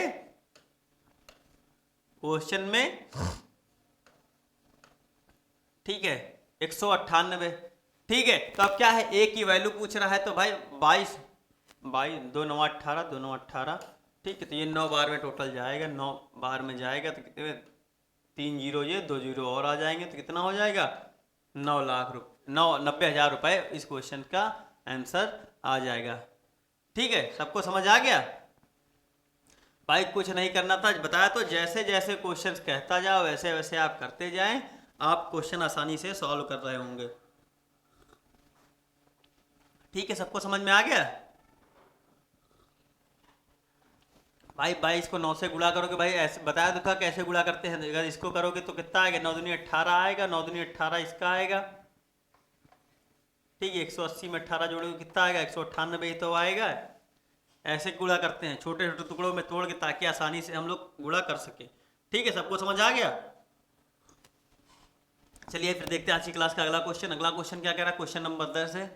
क्वेश्चन में। ठीक है, 198। ठीक है, तो अब क्या है ए की वैल्यू पूछ रहा है, तो भाई 22 2 9 18, 2 9 18। ठीक है, तो ये 9 बार में टोटल जाएगा, 9 बार में जाएगा तो कितने 3 जीरो, ये 2 जीरो और आ जाएंगे तो कितना हो जाएगा 9 लाख रुपये, 90,000 रुपये इस क्वेश्चन का आंसर आ जाएगा। ठीक है, सबको समझ आ गया भाई, कुछ नहीं करना था, बताया तो जैसे जैसे क्वेश्चंस कहता जाओ वैसे वैसे आप करते जाएं, आप क्वेश्चन आसानी से सॉल्व कर रहे होंगे। ठीक है, सबको समझ में आ गया भाई। 22 को 9 से गुणा करोगे भाई, ऐसे बताया तो था कैसे गुणा करते हैं, अगर इसको करोगे तो कितना आएगा 9 दूनी 18 आएगा, 9 दूनी 18 इसका आएगा। ठीक है, 180 में 18 जोड़ोगे कितना आएगा 198 ही तो आएगा। ऐसे गुणा करते हैं छोटे छोटे टुकड़ों में तोड़ के, ताकि आसानी से हम लोग गुणा कर सके। ठीक है, सबको समझ आ गया। चलिए फिर देखते हैं आज की क्लास का अगला क्वेश्चन। अगला क्वेश्चन क्या कह रहा है, क्वेश्चन नंबर 10 है,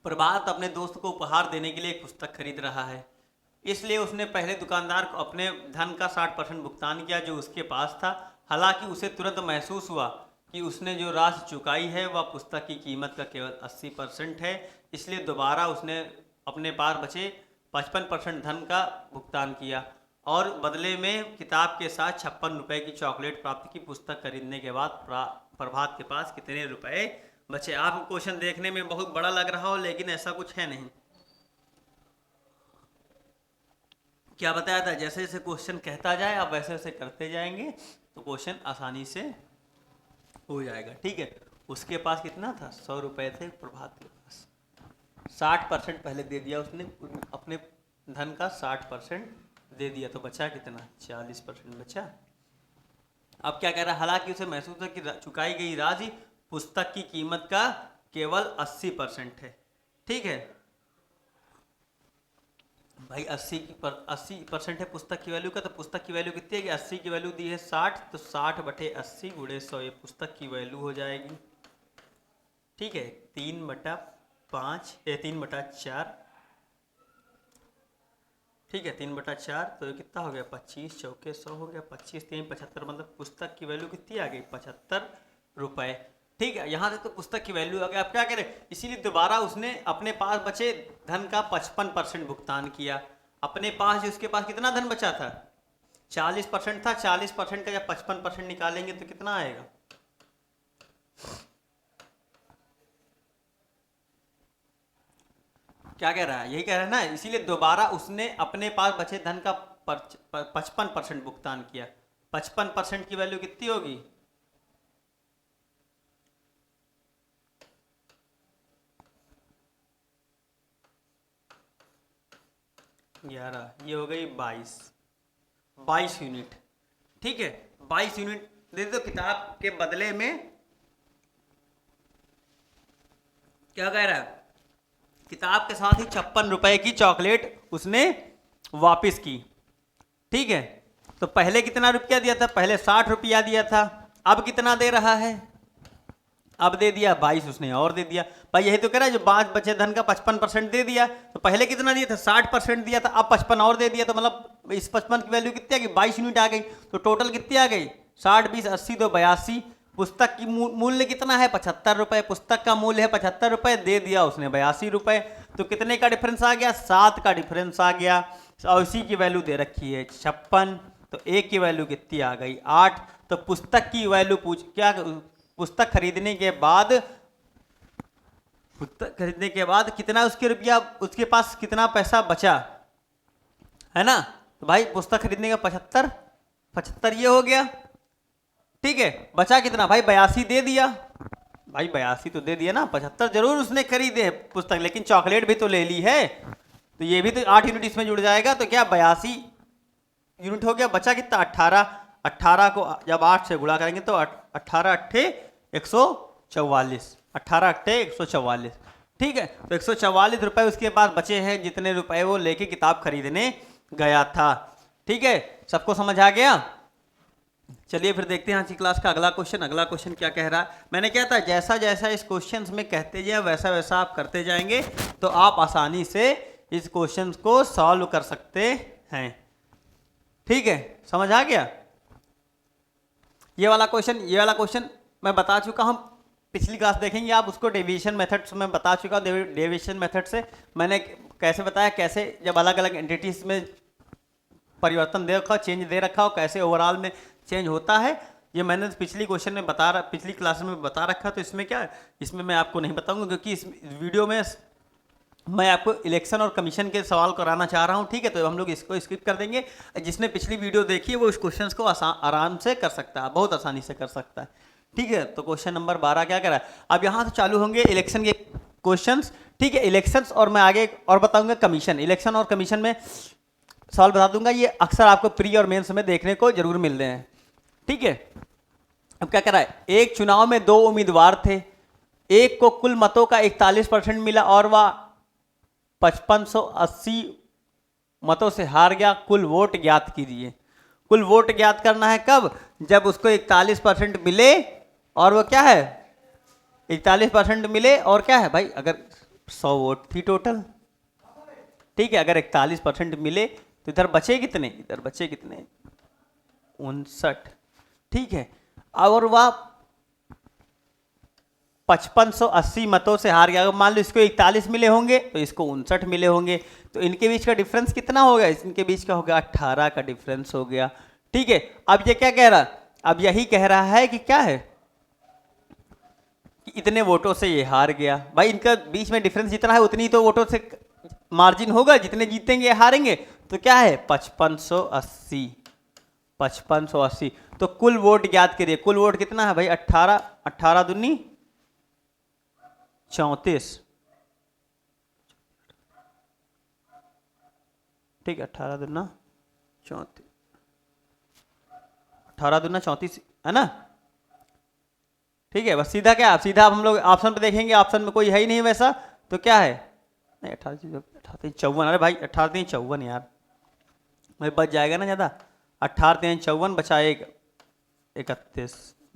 प्रभात अपने दोस्त को उपहार देने के लिए एक पुस्तक खरीद रहा है, इसलिए उसने पहले दुकानदार को अपने धन का 60% भुगतान किया जो उसके पास था। हालांकि उसे तुरंत महसूस हुआ कि उसने जो राशि चुकाई है वह पुस्तक की कीमत का केवल 80% है, इसलिए दोबारा उसने अपने पास बचे 55% धन का भुगतान किया और बदले में किताब के साथ 56 रुपये की चॉकलेट प्राप्त की। पुस्तक खरीदने के बाद प्रभात के पास कितने रुपए बच्चे आपको क्वेश्चन देखने में बहुत बड़ा लग रहा हो, लेकिन ऐसा कुछ है नहीं। क्या बताया था, जैसे जैसे क्वेश्चन कहता जाए आप वैसे वैसे करते जाएंगे तो क्वेश्चन आसानी से हो जाएगा। ठीक है, उसके पास कितना था, 100 रुपये थे प्रभात के पास। 60% पहले दे दिया उसने, अपने धन का 60% दे दिया, तो बचा कितना, 40% बचा। अब क्या कह रहा है, हालांकि उसे महसूस है कि चुकाई गई राशि पुस्तक की कीमत का केवल 80% है। ठीक है भाई, 80% है पुस्तक की वैल्यू का, तो पुस्तक की वैल्यू कितनी है, 80 की वैल्यू दी है 60, तो 60/80 गुणे 100 ये पुस्तक की वैल्यू हो जाएगी। ठीक है, 3/5 या 3/4। ठीक है, 3/4, तो ये कितना हो गया, 25 चौके 100 हो गया, 25 3 75, मतलब पुस्तक की वैल्यू कितनी आ गई, 75 रुपये। ठीक है, यहाँ से तो पुस्तक की वैल्यू आ गई। अब क्या करें, इसीलिए दोबारा उसने अपने पास बचे धन का 55% भुगतान किया। अपने पास जो उसके पास कितना धन बचा था, 40% था, 40% का जब 55% निकालेंगे तो कितना आएगा, क्या कह रहा है, यही कह रहा है ना। इसीलिए दोबारा उसने अपने पास बचे धन का 55% भुगतान किया। 55% की वैल्यू कितनी होगी, 11, ये हो गई 22 यूनिट। ठीक है, 22 यूनिट दे दो किताब के बदले में। क्या कह रहा है, किताब के साथ ही 56 रुपए की चॉकलेट उसने वापस की। ठीक है, तो पहले कितना रुपया दिया था, पहले 60 रुपया दिया था, अब कितना दे रहा है, अब दे दिया 22 उसने और दे दिया। भाई यही तो कह रहा है, जो 5 बचे धन का 55% दे दिया, तो पहले कितना दिया था, 60% दिया था, अब 55 और दे दिया, तो मतलब इस 55 की वैल्यू कितनी आ गई, 22 यूनिट आ गई। तो टोटल कितनी आ गई, 60 20 80 2 82। पुस्तक की मूल्य कितना है, 75 रुपए, पुस्तक का मूल्य है 75 रुपए, दे दिया उसने 82 रुपए, तो कितने का डिफरेंस आ गया, 7 का डिफरेंस आ गया। और इसी की वैल्यू दे रखी है 56, तो एक की वैल्यू कितनी आ गई, 8। तो पुस्तक की वैल्यू क्या, पुस्तक खरीदने के बाद कितना उसके रुपया, उसके पास कितना पैसा बचा, है ना। तो भाई पुस्तक खरीदने का 75 ये हो गया। ठीक है, बचा कितना भाई, 82 दे दिया। भाई 82 तो दे दिया ना, 75 जरूर उसने खरीदे पुस्तक, लेकिन चॉकलेट भी तो ले ली है, तो ये भी तो 8 यूनिट इसमें जुड़ जाएगा। तो क्या 82 यूनिट हो गया, बचा कितना, 18। 18 को जब 8 से गुणा करेंगे तो 18 अट्ठे 144, 18 अट्ठे 144। ठीक है, तो 144 रुपए उसके पास बचे हैं, जितने रुपए वो लेके किताब खरीदने गया था। ठीक है, सबको समझ आ गया। चलिए फिर देखते हैं आज की क्लास का अगला क्वेश्चन। अगला क्वेश्चन क्या कह रहा है, मैंने क्या था, जैसा जैसा इस क्वेश्चन में कहते जाए वैसा वैसा आप करते जाएंगे तो आप आसानी से इस क्वेश्चन को सॉल्व कर सकते हैं। ठीक है, समझ आ गया। ये वाला क्वेश्चन मैं बता चुका हूँ, पिछली क्लास देखेंगे आप उसको, डेविएशन मेथड में बता चुका हूँ। डेविएशन मेथड से मैंने कैसे बताया, कैसे जब अलग अलग एंटिटीज में परिवर्तन दे रखा हो, चेंज दे रखा हो, कैसे ओवरऑल में चेंज होता है, ये मैंने पिछली क्वेश्चन में पिछली क्लास में बता रखा। तो इसमें क्या, इसमें मैं आपको नहीं बताऊंगा, क्योंकि इस वीडियो में मैं आपको इलेक्शन और कमीशन के सवाल कराना चाह रहा हूँ। ठीक है, तो हम लोग इसको स्किप कर देंगे। जिसने पिछली वीडियो देखी है वो इस क्वेश्चन को आराम से कर सकता है, बहुत आसानी से कर सकता है। ठीक है, तो क्वेश्चन नंबर 12 क्या करा है, अब यहाँ से चालू होंगे इलेक्शन के क्वेश्चंस। ठीक है, इलेक्शंस, और मैं आगे और बताऊंगा कमीशन। इलेक्शन और कमीशन में सवाल बता दूंगा, ये अक्सर आपको प्री और मेंस में देखने को जरूर मिल रहे हैं। ठीक है, अब क्या कह रहा है, एक चुनाव में 2 उम्मीदवार थे, एक को कुल मतों का 41% मिला और वह 5580 मतों से हार गया। कुल वोट ज्ञात कीजिए। कुल वोट ज्ञात करना है कब, जब उसको 41% मिले और वो क्या है, 41% मिले और क्या है भाई, अगर 100 वोट थी टोटल। ठीक है, अगर 41% मिले तो इधर बचे कितने, 59। ठीक है, और वह 5580 मतों से हार गया। अगर मान लो इसको 41 मिले होंगे तो इसको 59 मिले होंगे, तो इनके बीच का डिफरेंस कितना होगा, इनके बीच का होगा 18 का डिफरेंस हो गया। ठीक है, अब ये क्या कह रहा, अब यही कह रहा है कि क्या है, कि इतने वोटों से ये हार गया। भाई इनका बीच में डिफरेंस जितना है उतनी तो वोटों से मार्जिन होगा, जितने जीतेंगे हारेंगे। तो क्या है 5580, 5580। तो कुल वोट ज्ञात करिए, कुल वोट कितना है भाई 18, 18 दूनी 34, ठीक है 18 दूना 34, 18 दूना 34 है ना। ठीक है, बस सीधा क्या, सीधा अब हम लोग ऑप्शन पे देखेंगे, ऑप्शन में कोई है ही नहीं वैसा, तो क्या है नहीं 18 54, अरे भाई 18 54 यार, भाई बच जाएगा ना ज़्यादा। 18 54 बचा एक 31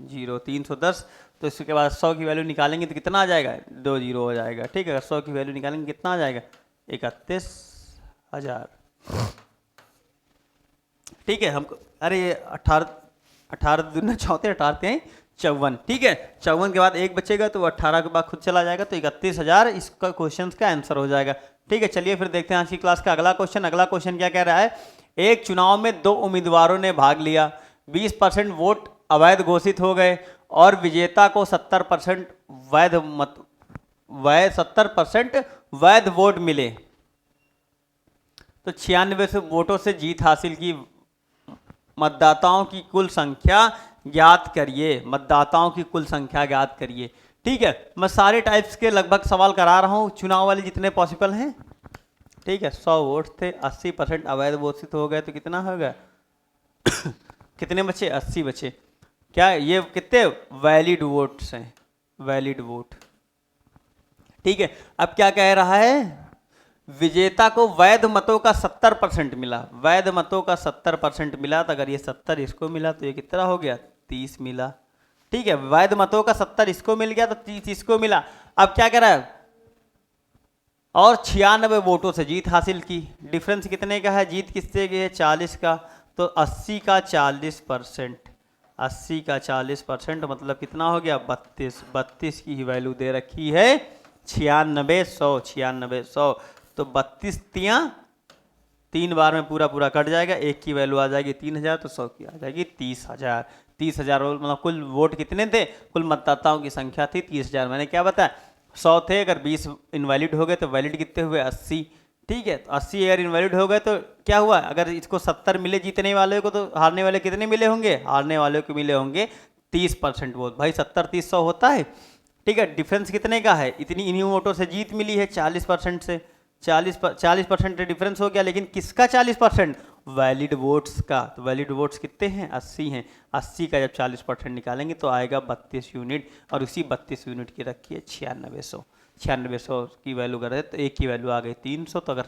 0 310। तो इसके बाद 100 की वैल्यू निकालेंगे तो कितना आ जाएगा 2 जीरो हो जाएगा। ठीक है, अगर 100 की वैल्यू निकालेंगे कितना आ जाएगा 31,000। ठीक है, हमको अरे ये 18 दूना 34, 18 54। ठीक है, 54 के बाद एक बचेगा तो 18 के बाद खुद चला जाएगा, तो 31,000 इसका क्वेश्चन का आंसर हो जाएगा। ठीक है, चलिए फिर देखते हैं आज की क्लास का अगला क्वेश्चन। अगला क्वेश्चन क्या कह रहा है, एक चुनाव में 2 उम्मीदवारों ने भाग लिया, 20% वोट अवैध घोषित हो गए और विजेता को 70% वैध वोट मिले। तो 96 वोटों से जीत हासिल की, मतदाताओं की कुल संख्या ज्ञात करिए, मतदाताओं की कुल संख्या ज्ञात करिए। ठीक है, मैं सारे टाइप्स के लगभग सवाल करा रहा हूं, चुनाव वाले जितने पॉसिबल हैं। ठीक है, 100 वोट थे, 80% अवैध घोषित हो गए, तो कितना हो गया कितने बचे 80 बचे। क्या ये कितने वैलिड वोट्स हैं, वैलिड वोट। ठीक है, अब क्या कह रहा है, विजेता को वैध मतों का 70% मिला, वैध मतों का 70% मिला। तो अगर ये 70 इसको मिला तो ये कितना हो गया 30 मिला। ठीक है, वैध मतों का 70 इसको मिल गया तो 30 इसको मिला। अब क्या कह रहा है, और 96 वोटों से जीत हासिल की। डिफरेंस कितने का है, जीत किससे की है 40 का, तो 80 का 40%, 80 का 40% मतलब कितना हो गया 32, 32 की ही वैल्यू दे रखी है 9600, 9600। तो 32 तियाँ 3 बार में पूरा पूरा कट जाएगा, एक की वैल्यू आ जाएगी 3000, तो 100 की आ जाएगी 30,000। 30,000 मतलब कुल वोट कितने थे, कुल मतदाताओं की संख्या थी 30,000। मैंने क्या बताया 100 थे, अगर 20 इनवैलिड हो गए तो वैलिड कितने हुए 80। ठीक है, तो 80 अगर इनवैलिड हो गए तो क्या हुआ, अगर इसको 70 मिले जीतने वाले को, तो हारने वाले कितने मिले होंगे, हारने वाले को मिले होंगे 30% वोट। भाई 70 30 100 होता है। ठीक है, डिफरेंस कितने का है, इन्हीं वोटों से जीत मिली है 40% से, 40% डिफरेंस हो गया। लेकिन किसका 40%, वैलिड वोट्स का। तो वैलिड वोट्स कितने हैं 80 हैं, 80 का जब 40% निकालेंगे तो आएगा 32 यूनिट, और उसी 32 यूनिट की रखी है 9600। 9600 की वैल्यू कर रहे तो एक की वैल्यू आ गई 300, तो अगर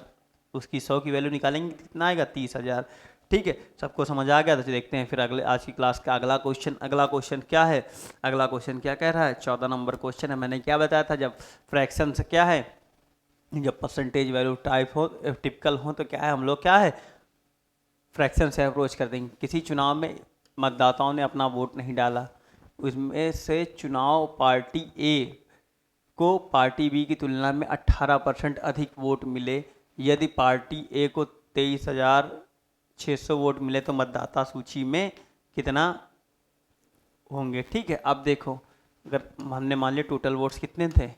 उसकी 100 की वैल्यू निकालेंगे कितना आएगा 30,000। ठीक है, सबको समझ आ गया। तो देखते हैं फिर अगले आज की क्लास का अगला क्वेश्चन। अगला क्वेश्चन क्या है, अगला क्वेश्चन क्या कह रहा है, 14 नंबर क्वेश्चन है। मैंने क्या बताया था, जब फ्रैक्शन से क्या है, जब परसेंटेज वैल्यू टाइप हो टिपिकल हो तो क्या है, हम लोग क्या है फ्रैक्शन से अप्रोच कर देंगे। किसी चुनाव में मतदाताओं ने अपना वोट नहीं डाला, उसमें से चुनाव पार्टी ए को पार्टी बी की तुलना में 18% अधिक वोट मिले। यदि पार्टी ए को 23,600 वोट मिले तो मतदाता सूची में कितना होंगे। ठीक है, अब देखो अगर हमने मान लिया टोटल वोट्स कितने थे,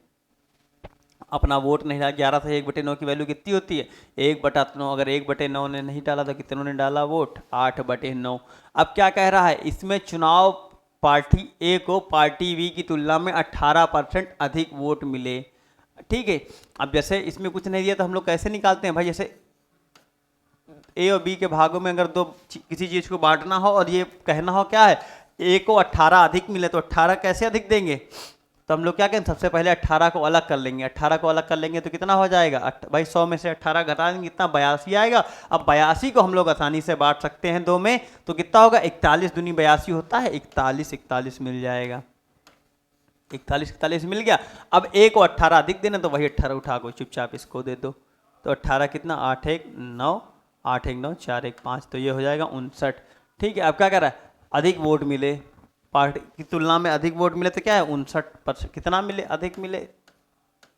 अपना वोट नहीं डाला, 11 से 1/9 की वैल्यू कितनी होती है 1/9। अगर 1/9 ने नहीं डाला तो कितनों ने डाला वोट 8/9। अब क्या कह रहा है, इसमें चुनाव पार्टी ए को पार्टी बी की तुलना में 18% अधिक वोट मिले। ठीक है, अब जैसे इसमें कुछ नहीं दिया तो हम लोग कैसे निकालते हैं भाई, जैसे ए और बी के भागों में अगर दो किसी चीज़ को बांटना हो और ये कहना हो क्या है ए को 18 अधिक मिले, तो 18 कैसे अधिक देंगे, तो हम लोग क्या करें सबसे पहले 18 को अलग कर लेंगे। 18 को अलग कर लेंगे तो कितना हो जाएगा, भाई 100 में से 18 घटा देंगे कितना 82 आएगा। अब 82 को हम लोग आसानी से बांट सकते हैं दो में, तो कितना होगा 41 दूनी 82 होता है, 41 मिल जाएगा, 41 मिल गया। अब ए को 18 अधिक देना तो वही 18 उठा को चुपचाप इसको दे दो, तो 18 कितना 8 1 9 8 1 9 4 1 5, तो ये हो जाएगा 59। ठीक है, अब क्या कर रहा है अधिक वोट मिले, पार्टी की तुलना में अधिक वोट मिले तो क्या है 59%, कितना मिले अधिक मिले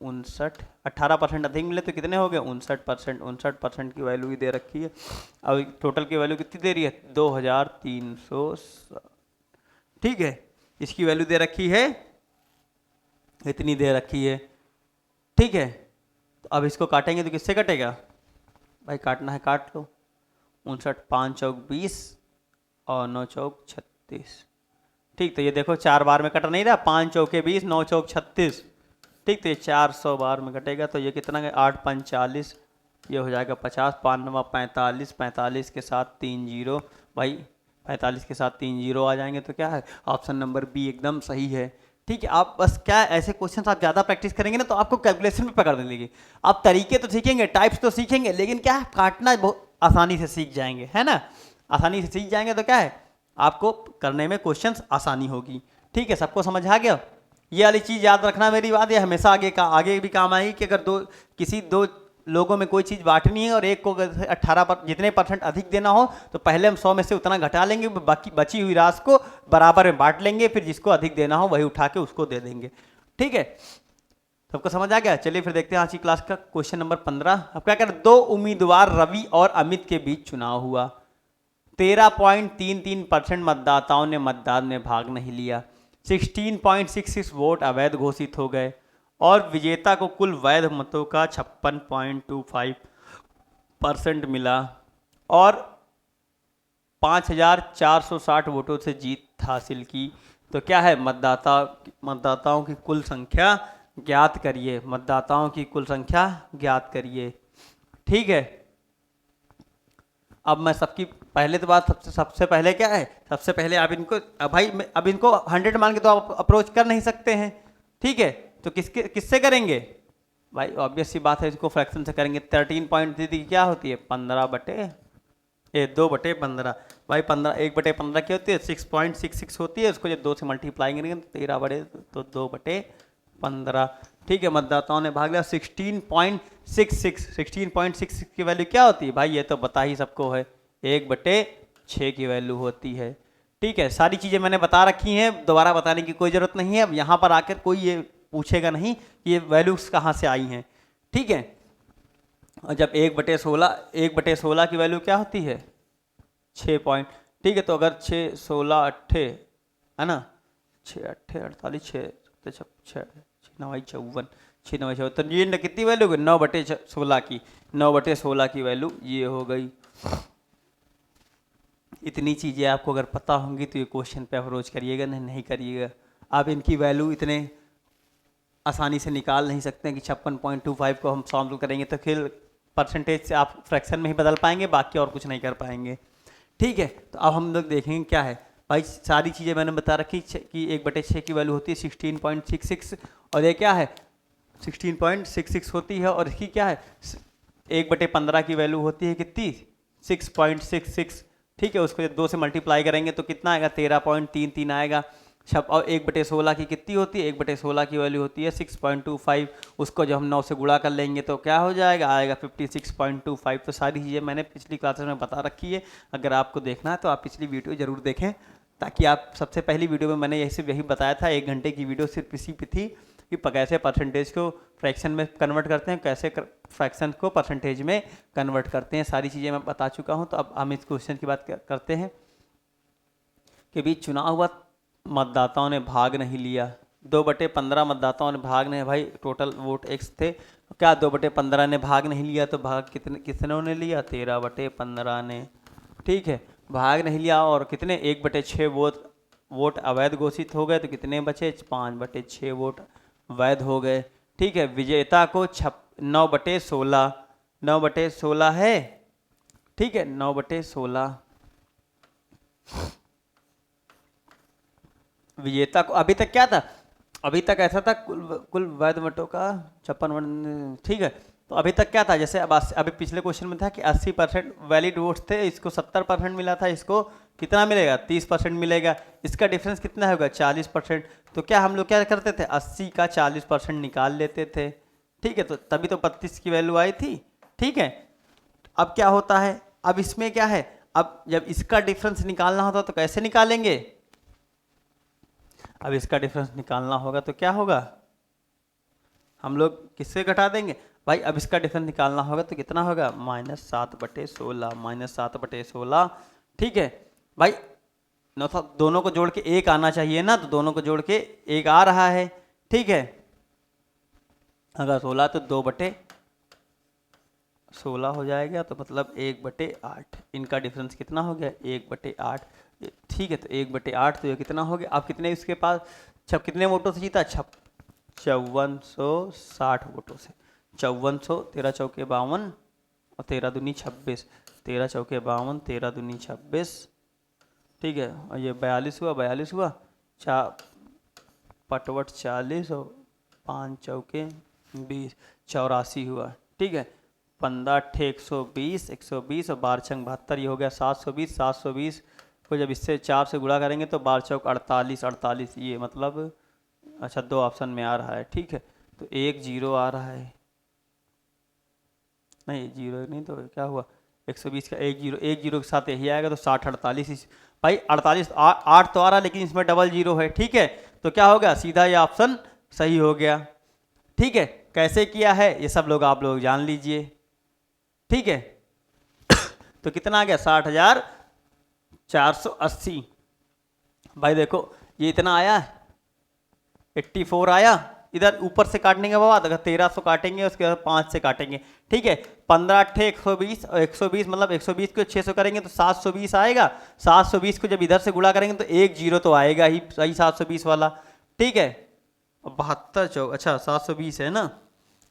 59, 18% अधिक मिले तो कितने हो गए 59%। 59% की वैल्यू ही दे रखी है। अब टोटल की वैल्यू कितनी दे रही है 2300। ठीक है, इसकी वैल्यू दे रखी है इतनी दे रखी है, ठीक है। तो अब इसको काटेंगे तो किससे कटेगा भाई, काटना है काट लो। 59 5 चौक 20 और 9 चौक 36, ठीक। तो ये देखो 4 बार में कट नहीं रहा, 5 चौके 20 9 चौक 36, ठीक। तो ये 400 बार में कटेगा, तो ये कितना है 8 5 40, ये हो जाएगा 50, 5 9 45, 45 के साथ 3 जीरो भाई, 45 के साथ 3 जीरो आ जाएंगे, तो क्या है ऑप्शन नंबर बी एकदम सही है, ठीक है। आप बस क्या है, ऐसे क्वेश्चन आप ज़्यादा प्रैक्टिस करेंगे ना तो आपको कैलकुलेशन में पकड़ लेंगे। आप तरीके तो सीखेंगे, टाइप्स तो सीखेंगे, लेकिन क्या है काटना बहुत आसानी से सीख जाएंगे, है ना। आसानी से सीख जाएंगे तो क्या है आपको करने में क्वेश्चंस आसानी होगी, ठीक है। सबको समझ आ गया। ये वाली चीज़ याद रखना मेरी बात, ये हमेशा आगे भी काम आएगी कि अगर किसी दो लोगों में कोई चीज़ बांटनी है और एक को 18 पर जितने % अधिक देना हो तो पहले हम 100 में से उतना घटा लेंगे, बाकी बची हुई राशि को बराबर में बांट लेंगे, फिर जिसको अधिक देना हो वही उठा के उसको दे देंगे, ठीक है। सबको समझ आ गया। चलिए फिर देखते हैं आज की क्लास का क्वेश्चन नंबर 15। अब क्या कर, 2 उम्मीदवार रवि और अमित के बीच चुनाव हुआ। 13.33% मतदाताओं ने मतदान में भाग नहीं लिया। 16.66 वोट अवैध घोषित हो गए और विजेता को कुल वैध मतों का 56.25% मिला और 5,460 वोटों से जीत हासिल की। तो क्या है, मतदाताओं की कुल संख्या ज्ञात करिए, मतदाताओं की कुल संख्या ज्ञात करिए, ठीक है। अब मैं सबकी पहले तो बात सबसे पहले क्या है, सबसे पहले आप इनको भाई अब इनको 100 मान के तो आप अप्रोच कर नहीं सकते हैं, ठीक है। तो किससे करेंगे भाई, ऑब्वियस सी बात है इसको फ्रैक्शन से करेंगे। 13.33 क्या होती है 2/15 भाई, 15 1/15 क्या होती है 6.66 होती है, उसको जब 2 से मल्टीप्लाई करेंगे तो 13 तो 2/15, ठीक है। मतदाताओं ने भाग लिया। 16.66 की वैल्यू क्या होती है भाई, ये तो बता ही सबको है, 1/6 की वैल्यू होती है, ठीक है। सारी चीज़ें मैंने बता रखी हैं, दोबारा बताने की कोई ज़रूरत नहीं है। अब यहाँ पर आकर कोई ये पूछेगा नहीं कि ये वैल्यूज कहाँ से आई हैं, ठीक है। और जब 1/16 की वैल्यू क्या होती है 6 पॉइंट, ठीक है। तो अगर 6 16 8 है ना, 6 8 48 6 6 9 54 6 9 54, तो ये कितनी वैल्यू होगी 9/16 की, 9/16 की वैल्यू ये हो गई। इतनी चीज़ें आपको अगर पता होंगी तो ये क्वेश्चन पे अप्रोच करिएगा, नहीं करिएगा। आप इनकी वैल्यू इतने आसानी से निकाल नहीं सकते हैं कि 56.25 को हम सॉल्व करेंगे तो फिर परसेंटेज से आप फ्रैक्शन में ही बदल पाएंगे, बाकी और कुछ नहीं कर पाएंगे, ठीक है। तो अब हम लोग देखेंगे क्या है भाई, सारी चीज़ें मैंने बता रखी कि 1/6 की वैल्यू होती है 16.66 और ये क्या है 16.66 होती है, और इसकी क्या है 1/15 की वैल्यू होती है कितनी 6.66, ठीक है। उसको 2 से मल्टीप्लाई करेंगे तो कितना आएगा 13.33 आएगा। और 1/16 की कितनी होती है 1/16 की वैल्यू होती है 6.25, उसको जब हम 9 से गुणा कर लेंगे तो क्या हो जाएगा, आएगा 56.25। तो सारी चीज़ें मैंने पिछली क्लासेस में बता रखी है, अगर आपको देखना है तो आप पिछली वीडियो ज़रूर देखें, ताकि आप सबसे पहली वीडियो में मैंने यही बताया था, 1 घंटे की वीडियो सिर्फ इसी पे थी कि कैसे परसेंटेज को फ्रैक्शन में कन्वर्ट करते हैं, कैसे फ्रैक्शन को परसेंटेज में कन्वर्ट करते हैं, सारी चीज़ें मैं बता चुका हूँ। तो अब हम इस क्वेश्चन की बात करते हैं कि बीच चुनाव हुआ, मतदाताओं ने भाग नहीं लिया। 2/15 मतदाताओं ने भाग नहीं, भाई टोटल वोट x थे, क्या 2/15 ने भाग नहीं लिया, तो भाग कितनों ने लिया 13/15 ने, ठीक है। भाग नहीं लिया और कितने 1/6 वोट अवैध घोषित हो गए, तो कितने बचे 5/6 वोट वैध हो गए, ठीक है। विजेता को 9/16 है, ठीक है 9/16 विजेता को। अभी तक क्या था, अभी तक ऐसा था कुल वैध मतों का 56, ठीक है। तो अभी तक क्या था, जैसे अभी पिछले क्वेश्चन में था कि 80% वैलिड वोट्स थे, इसको 70% मिला था, इसको कितना मिलेगा 30% मिलेगा, इसका डिफरेंस कितना होगा 40%। तो क्या हम लोग क्या करते थे 80 का 40% निकाल लेते थे, ठीक है। तो तभी तो 32 की वैल्यू आई थी, ठीक है। अब क्या होता है, अब इसमें क्या है, अब जब इसका डिफरेंस निकालना होता तो कैसे निकालेंगे, अब इसका डिफरेंस निकालना होगा तो क्या होगा, हम लोग किससे घटा देंगे भाई, अब इसका डिफरेंस निकालना होगा तो कितना होगा -7/16, ठीक है भाई। दोनों को जोड़ के 1 आना चाहिए ना, तो दोनों को जोड़ के 1 आ रहा है, ठीक है। अगर 16 तो 2/16 हो जाएगा, तो मतलब 1/8। इनका डिफरेंस कितना हो गया? 1/8। ठीक है, तो 1/8 तो ये कितना हो गया? आप कितने इसके पास छप कितने वोटों से जीता? 5460 वोटों से। 5400, 13 चौके 52 और 13 दूनी 26। 13 चौके 52, 13 दूनी 26। ठीक है, और ये 42 हुआ, 42 हुआ, 4 पटवट 40 और 5 चौके 20, 84 हुआ। ठीक है, 15 अट्ठे 120, 120 और 12 छंग 72, ये हो गया 720। 720 को जब इससे 4 से गुणा करेंगे तो 12 चौक 48, 48, ये मतलब अच्छा 2 ऑप्शन में आ रहा है। ठीक है, तो 1 0 आ रहा है, नहीं 0 नहीं, तो क्या हुआ? 120 का 1 0, 1 0 के साथ यही आएगा, तो 60 48। भाई 48 8 तो आ रहा है, लेकिन इसमें डबल 0 है। ठीक है, तो क्या हो गया? सीधा ये ऑप्शन सही हो गया। ठीक है, कैसे किया है ये सब लोग आप लोग जान लीजिए। ठीक है, तो कितना आ गया? 60,480। भाई देखो, ये इतना आया, 84 आया। इधर ऊपर से काटने के बाद अगर 1300 काटेंगे, उसके बाद 5 से काटेंगे। ठीक है, 15 अट्ठे 120 और 120 मतलब 120 को 600 करेंगे तो 720 आएगा। 720 को जब इधर से गुणा करेंगे तो 1 0 तो आएगा ही सही, 720 वाला। ठीक है, 72 चौक, अच्छा 720 है ना,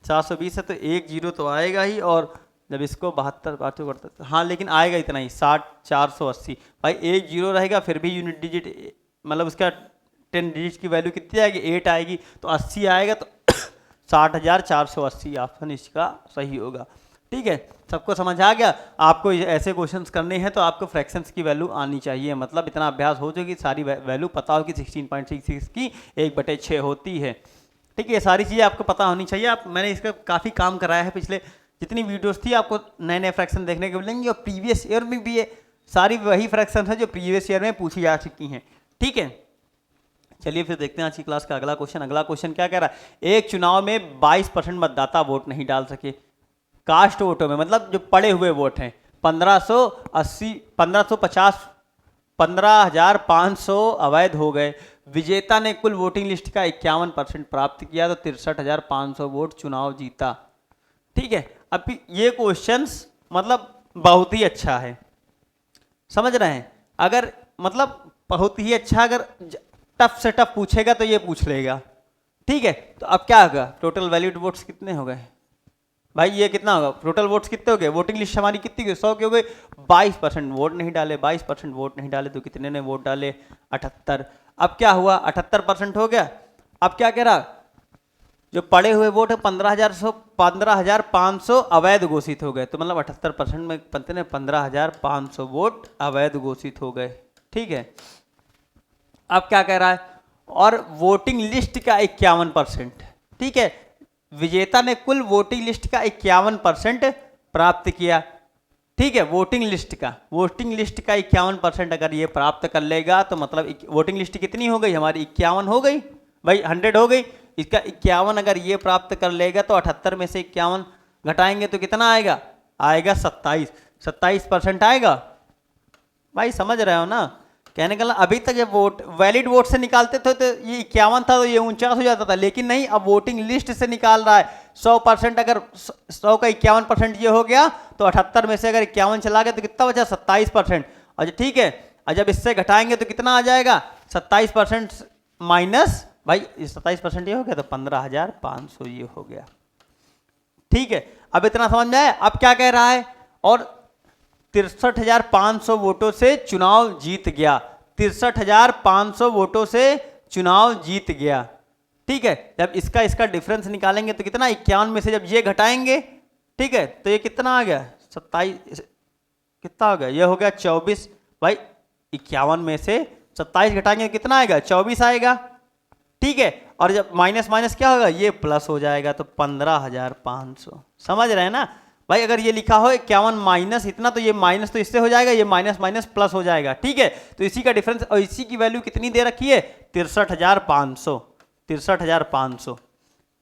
720 है तो 1 0 तो आएगा ही। और जब इसको 72 बातों करते, हाँ लेकिन आएगा इतना ही, 60,480। भाई 1 0 रहेगा फिर भी यूनिट डिजिट, मतलब उसका 10 डिजिट की वैल्यू कितनी आएगी? 8 आएगी, तो 80 आएगा, तो 60,480 ऑप्शन इसका सही होगा। ठीक है, सबको समझ आ गया? आपको ऐसे क्वेश्चंस करने हैं तो आपको फ्रैक्शंस की वैल्यू आनी चाहिए, मतलब इतना अभ्यास हो जो कि सारी वैल्यू पता हो कि 16.66 की 1/6 होती है। ठीक है, ये सारी चीज़ें आपको पता होनी चाहिए। आप मैंने इसका काफ़ी काम कराया है, पिछले जितनी वीडियोस थी आपको नए नए फ्रैक्शन देखने को मिलेंगे, और प्रीवियस ईयर में भी ये सारी वही फ्रैक्शन है जो प्रीवियस ईयर में पूछी जा चुकी हैं। ठीक है, चलिए फिर देखते हैं आज की क्लास का अगला क्वेश्चन। अगला क्वेश्चन क्या कह रहा है? एक चुनाव में 22% मतदाता वोट नहीं डाल सके। कास्ट वोटों में मतलब जो पड़े हुए वोट हैं 1580, 1550, 15,500 अवैध हो गए। विजेता ने कुल वोटिंग लिस्ट का 51% प्राप्त किया, तो 63,500 वोट चुनाव जीता। ठीक है, अब ये क्वेश्चंस मतलब बहुत ही अच्छा है, समझ रहे हैं? अगर मतलब बहुत ही अच्छा, अगर टफ से टफ पूछेगा तो ये पूछ लेगा। ठीक है, तो अब क्या होगा? टोटल वैलिड वोट्स कितने हो गए भाई? ये कितना होगा? टोटल वोट्स कितने हो गए? वोटिंग लिस्ट हमारी कितनी गई? 100 की हो गई। 22% वोट नहीं डाले, 22% वोट नहीं डाले, तो कितने ने वोट डाले? 78। अब क्या हुआ? 78% हो गया। अब क्या कह रहा? जो पड़े हुए वोट है 15,500 अवैध घोषित हो गए, तो मतलब 78% में बनते ने 15,500 वोट अवैध घोषित हो गए। ठीक है, अब क्या कह रहा है? और वोटिंग लिस्ट का 51%। ठीक है, विजेता ने कुल वोटिंग लिस्ट का 51% प्राप्त किया। ठीक है, वोटिंग लिस्ट का 51% अगर ये प्राप्त कर लेगा तो मतलब वोटिंग लिस्ट कितनी हो गई हमारी? 51 हो गई भाई, 100 हो गई। इसका 51 अगर ये प्राप्त कर लेगा तो 78 में से 51 घटाएंगे तो कितना आएगा? आएगा 27। 27% आएगा। भाई समझ रहे हो ना? कहने का अभी तक ये वोट वैलिड वोट से निकालते थे तो ये 51 था तो ये 49 हो जाता था, लेकिन नहीं, अब वोटिंग लिस्ट से निकाल रहा है। 100% अगर 100 का 51% ये हो गया तो 78 में से अगर 51 चला गया तो कितना बचा? 27%। और ठीक है, और जब इससे घटाएंगे तो कितना आ जाएगा? 27% माइनस, भाई 27% ये हो गया तो 15,500 ये हो गया। ठीक है, अब इतना समझ में आया? अब क्या कह रहा है? और 63,500 वोटों से चुनाव जीत गया। 63,500 वोटों से चुनाव जीत गया। ठीक है, जब इसका डिफरेंस निकालेंगे तो कितना? 51 में से जब ये घटाएंगे, ठीक है, तो ये कितना आ गया? 27, कितना हो गया? ये हो गया 24। भाई 51 में से 27 घटाएंगे तो कितना आएगा? 24 आएगा। ठीक है, और जब माइनस माइनस क्या होगा? ये प्लस हो जाएगा, तो 15,500। समझ रहे हैं ना भाई? अगर ये लिखा हो 51 माइनस इतना, तो ये माइनस तो इससे हो जाएगा, ये माइनस माइनस प्लस हो जाएगा। ठीक है, तो इसी का डिफरेंस, और इसी की वैल्यू कितनी दे रखी है? 63,500। 63,500।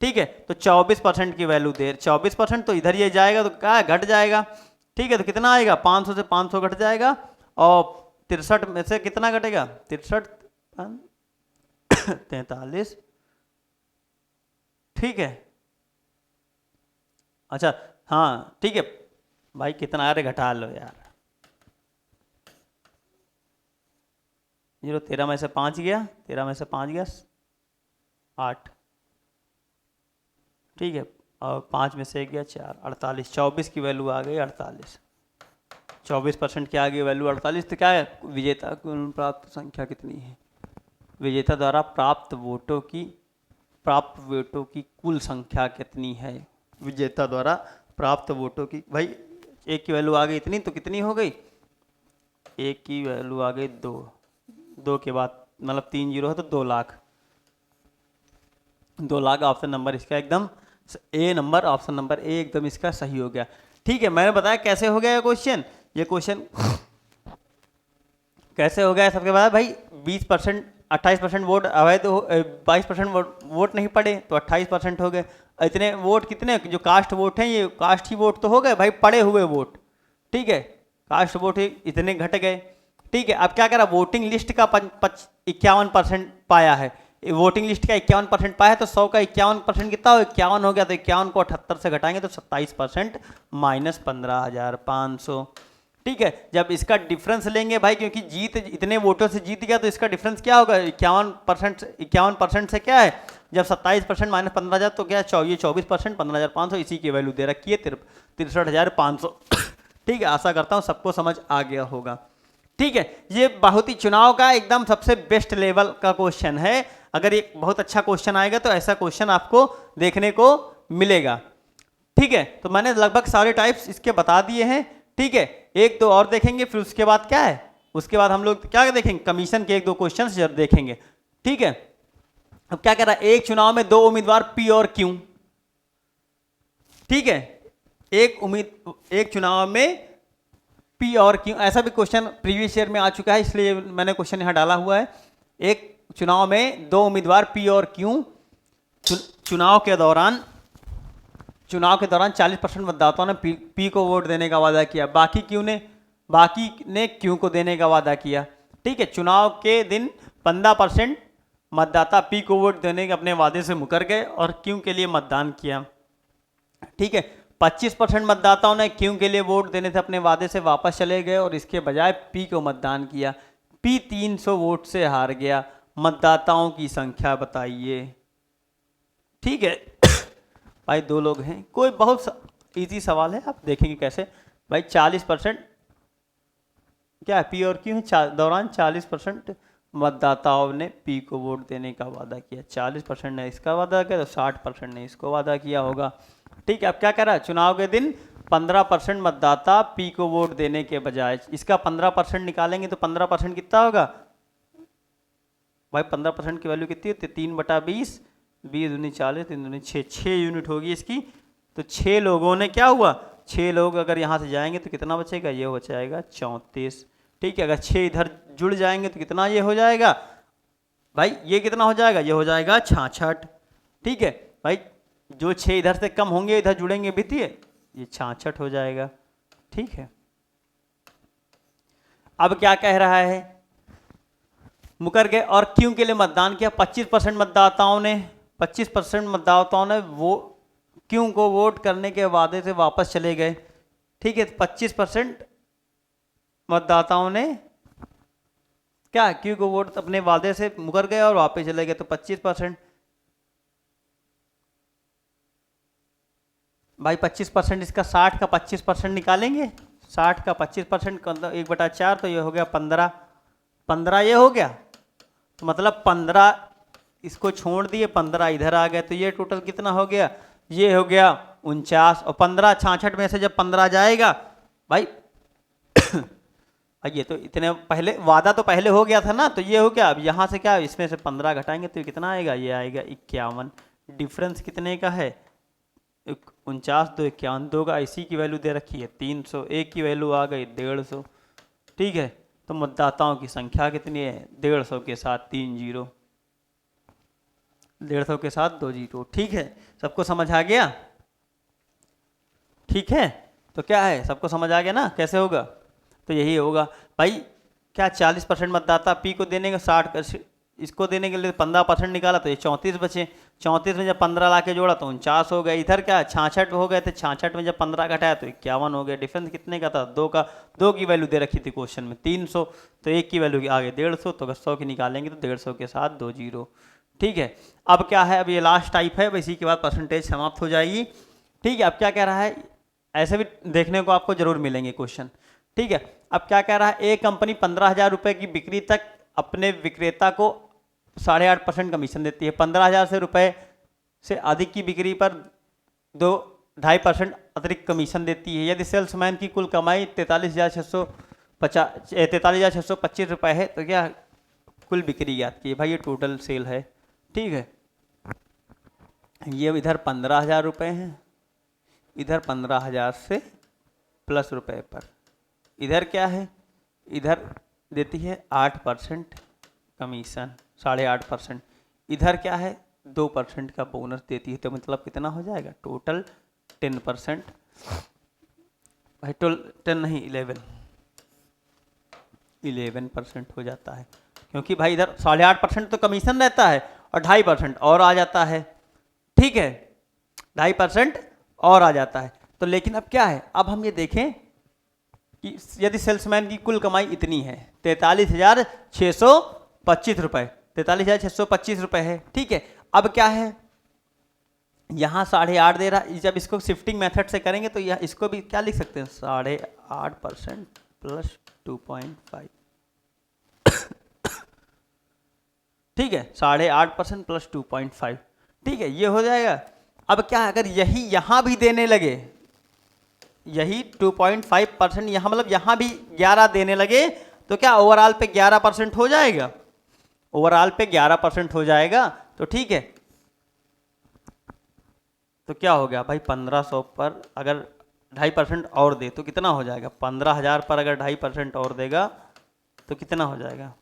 ठीक है, तो 24% की वैल्यू दे, 24% तो इधर ये जाएगा तो क्या घट जाएगा। ठीक है, तो कितना आएगा? 500 से 500 घट जाएगा, और 63 में से कितना घटेगा? 63 43। ठीक है, अच्छा हाँ ठीक है भाई, कितना आ रहा घटा लो यार। 0, 13 में से 5 गया, 13 में से 5 गया 8, ठीक है, और 5 में से 1 गया 4, 48, 24 की वैल्यू आ गई 48। 24% की आ गई वैल्यू 48। तो क्या है, विजेता को प्राप्त संख्या कितनी है? विजेता द्वारा प्राप्त वोटों की कुल संख्या कितनी है? विजेता द्वारा प्राप्त वोटों की, भाई एक की वैल्यू आ गई इतनी, तो कितनी हो गई? एक की वैल्यू आ गई 2, 2 के बाद मतलब 3 जीरो है तो 2 लाख। 2 लाख ऑप्शन नंबर इसका एकदम ए नंबर, ऑप्शन नंबर ए एकदम इसका सही हो गया। ठीक है, मैंने बताया कैसे हो गया ये क्वेश्चन। ये क्वेश्चन कैसे हो गया है सबके बाद भाई, 20% 28% वोट अवैध, 22% वोट नहीं पड़े तो 28% हो गए। इतने वोट कितने जो कास्ट वोट हैं, ये कास्ट ही वोट तो हो गए भाई, पड़े हुए वोट। ठीक है, कास्ट वोट इतने घट गए। ठीक है, अब क्या करा, वोटिंग लिस्ट का 51% पाया है। वोटिंग लिस्ट का 51% पाया है, तो 100 का 51% कितना हो, 51 हो गया। तो 51 को 78 से घटाएंगे तो 27% माइनस 15,500। ठीक है, जब इसका डिफरेंस लेंगे भाई, क्योंकि जीत इतने वोटों से जीत गया, तो इसका डिफरेंस क्या होगा, 51% से क्या है, जब 27% माइनस 15,000 तो क्या है, 24%, 15,500, इसी की वैल्यू दे रखी है 63,500। ठीक है, आशा करता हूँ सबको समझ आ गया होगा। ठीक है, ये बहुत ही चुनाव का एकदम सबसे बेस्ट लेवल का क्वेश्चन है। अगर ये बहुत अच्छा क्वेश्चन आएगा तो ऐसा क्वेश्चन आपको देखने को मिलेगा। ठीक है, तो मैंने लगभग सारे टाइप्स इसके बता दिए हैं। ठीक है, एक दो और देखेंगे, फिर उसके बाद क्या है, उसके बाद हम लोग क्या देखेंगे, कमीशन के एक दो क्वेश्चन जरूर देखेंगे। ठीक है, अब क्या कह रहा है, एक चुनाव में 2 उम्मीदवार पी और क्यू। ठीक है, एक चुनाव में पी और क्यू, ऐसा भी क्वेश्चन प्रीवियस ईयर में आ चुका है, इसलिए मैंने क्वेश्चन यहां डाला हुआ है। एक चुनाव में 2 उम्मीदवार पी और क्यू, चुनाव के दौरान 40% मतदाताओं ने पी को वोट देने का वादा किया, बाकी ने क्यू को देने का वादा किया। ठीक है, चुनाव के दिन 15% मतदाता पी को वोट देने के अपने वादे से मुकर गए और क्यू के लिए मतदान किया। ठीक है, 25% मतदाताओं ने क्यू के लिए वोट देने से अपने वादे से वापस चले गए और इसके बजाय पी को मतदान किया। पी 300 वोट से हार गया, मतदाताओं की संख्या बताइए। ठीक है भाई, 2 लोग हैं, कोई बहुत इजी सवाल है, आप देखेंगे कैसे। भाई 40% क्या है, पी और क्यू है, दौरान 40% मतदाताओं ने पी को वोट देने का वादा किया। 40% ने इसका वादा किया तो 60% ने इसको वादा किया होगा। ठीक है, अब क्या कह रहा है, चुनाव के दिन 15% मतदाता पी को वोट देने के बजाय, इसका 15% निकालेंगे तो 15% कितना होगा भाई, 15% की वैल्यू कितनी होती है, 3/20, 20 दूनी 40, 3 दूनी 6, 6 यूनिट होगी इसकी। तो 6 लोगों ने क्या हुआ, 6 लोग अगर यहाँ से जाएंगे तो कितना बचेगा, ये बचाएगा 34। ठीक है, अगर 6 इधर जुड़ जाएंगे तो कितना ये हो जाएगा भाई, ये कितना हो जाएगा, ये हो जाएगा 66। ठीक है भाई, जो 6 इधर से कम होंगे इधर जुड़ेंगे भी, ये 66 हो जाएगा। ठीक है, अब क्या कह रहा है, मुकर गए और क्यों के लिए मतदान किया। 25% मतदाताओं ने वो क्यों को वोट करने के वादे से वापस चले गए। ठीक है, 25% मतदाताओं ने क्या, क्यों को वोट अपने वादे से मुकर गए और वापस चले गए, तो 25%। भाई 25%, इसका 60 का 25% निकालेंगे, 60 का 25% 1/4, तो ये हो गया 15 ये हो गया। तो मतलब 15 इसको छोड़ दिए, 15 इधर आ गए, तो ये टोटल कितना हो गया, ये हो गया 49। और 15 66 में से जब 15 जाएगा भाई ये तो इतने पहले वादा तो पहले हो गया था ना, तो ये हो गया। अब यहाँ से क्या, इसमें से 15 घटाएंगे तो कितना आएगा, ये आएगा 51। डिफरेंस कितने का है, 49, 2 51, 2 का इसी की वैल्यू दे रखी है 300, एक की वैल्यू आ गई 150। ठीक है, तो मतदाताओं की संख्या कितनी है, 150 के साथ 3 जीरो, 150 के साथ 2 जीरो। ठीक है, सबको समझ आ गया। ठीक है, तो क्या है, सबको समझ आ गया ना कैसे होगा, तो यही होगा भाई। क्या 40% मतदाता पी को देने का, 60 इसको देने के लिए 15% निकाला तो ये 34 बचे। 34 में जब 15 ला के जोड़ा तो 49 हो गए। इधर क्या 66 हो गए थे, 66 में जब 15 घटाया तो 51 हो गया। डिफरेंस कितने का था? 2 का। 2 की वैल्यू दे रखी थी क्वेश्चन में 300, तो 1 की वैल्यू आ गई 150, तो अगर 100 की निकालेंगे तो 150 के साथ 2 जीरो। ठीक है, अब क्या है, अब ये लास्ट टाइप है, इसी के बाद परसेंटेज समाप्त हो जाएगी। ठीक है, अब क्या कह रहा है, ऐसे भी देखने को आपको जरूर मिलेंगे क्वेश्चन। ठीक है, अब क्या कह रहा है, एक कंपनी 15,000 रुपये की बिक्री तक अपने विक्रेता को 8.5% कमीशन देती है। 15,000 से रुपये से अधिक की बिक्री पर 2.5% अतिरिक्त कमीशन देती है। यदि सेल्समैन की कुल कमाई 43,625 रुपये है तो क्या कुल बिक्री याद कीजिए। भाई ये टोटल सेल है। ठीक है, ये इधर 15,000 रुपये हैं, इधर 15,000 से प्लस रुपए पर, इधर क्या है, इधर देती है 8% कमीशन, 8.5%। इधर क्या है 2% का बोनस देती है, तो मतलब कितना हो जाएगा टोटल 10%। भाई 10 नहीं 11% हो जाता है, क्योंकि भाई इधर 8.5% तो कमीशन रहता है और 2.5% और आ जाता है। ठीक है, 2.5% और आ जाता है। तो लेकिन अब क्या है, अब हम ये देखें कि यदि सेल्समैन की कुल कमाई इतनी है 43,625 रुपये, 43,625 रुपये है। ठीक है, अब क्या है, यहाँ 8.5 दे रहा है। जब इसको शिफ्टिंग मेथड से करेंगे तो यह इसको भी क्या लिख सकते हैं, 8.5% प्लस 2.5। ठीक है, 8.5% प्लस 2.5। ठीक है, ये हो जाएगा। अब क्या है, अगर यही यहाँ भी देने लगे, यही 2.5% यहाँ, मतलब यहाँ भी 11 देने लगे, तो क्या ओवरऑल पे 11% हो जाएगा, ओवरऑल पे 11% हो जाएगा। तो ठीक है, तो क्या हो गया भाई, 1500 पर अगर 2.5% और दे तो कितना हो जाएगा, 15,000 पर अगर 2.5% और देगा तो कितना हो जाएगा,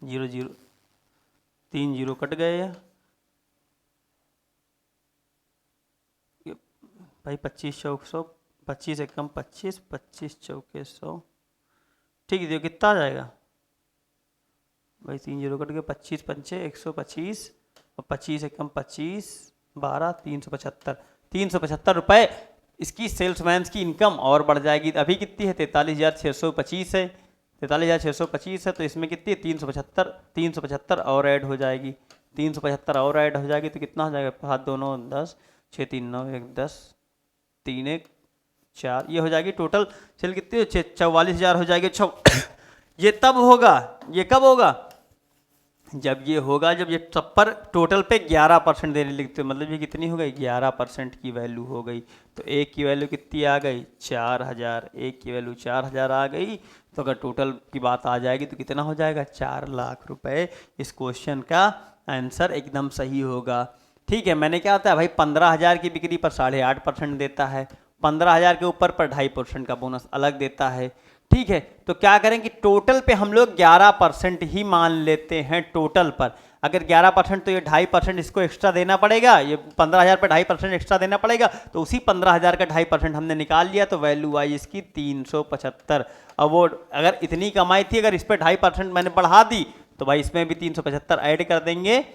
0 0 3 जीरो कट गए भाई। 25 चौक 100, 25 एकम 25, 25 चौके 100। ठीक है, कितना आ जाएगा भाई, 3 जीरो कट गए, 25 पंचे 125 और 25 एकम 25, 12, 375। 375 रुपये इसकी सेल्समैन की इनकम और बढ़ जाएगी। अभी कितनी है, 43,625 है, 43,625 है, तो इसमें कितनी है 375 और ऐड हो जाएगी। 375 और ऐड हो जाएगी तो कितना हो जाएगा, 7 2 9 10, 6 3 9 1 10, 3 1 4, ये हो जाएगी टोटल सेल कितनी, 44,000 हो जाएगी। ये तब होगा, ये कब होगा, जब ये होगा, जब ये सब पर टोटल पे 11% देने लिखते, मतलब ये कितनी हो गई, 11% की वैल्यू हो गई। तो एक की वैल्यू कितनी आ गई, 4,000, एक की वैल्यू 4,000 आ गई। तो अगर टोटल की बात आ जाएगी तो कितना हो जाएगा, 4 लाख रुपए। इस क्वेश्चन का आंसर एकदम सही होगा। ठीक है, मैंने क्या होता है भाई, 15,000 की बिक्री पर 8.5% देता है, 15,000 के ऊपर पर 2.5% का बोनस अलग देता है। ठीक है, तो क्या करें कि टोटल पे हम लोग 11% ही मान लेते हैं टोटल पर। अगर 11% तो ये 2.5% इसको एक्स्ट्रा देना पड़ेगा, ये 15,000 पर 2.5% एक्स्ट्रा देना पड़ेगा, तो उसी 15,000 का 2.5% हमने निकाल लिया, तो वैल्यू आई इसकी 375। अब वो अगर इतनी कमाई थी, अगर इस पर 2.5% मैंने बढ़ा दी तो भाई इसमें भी 375 ऐड कर देंगे।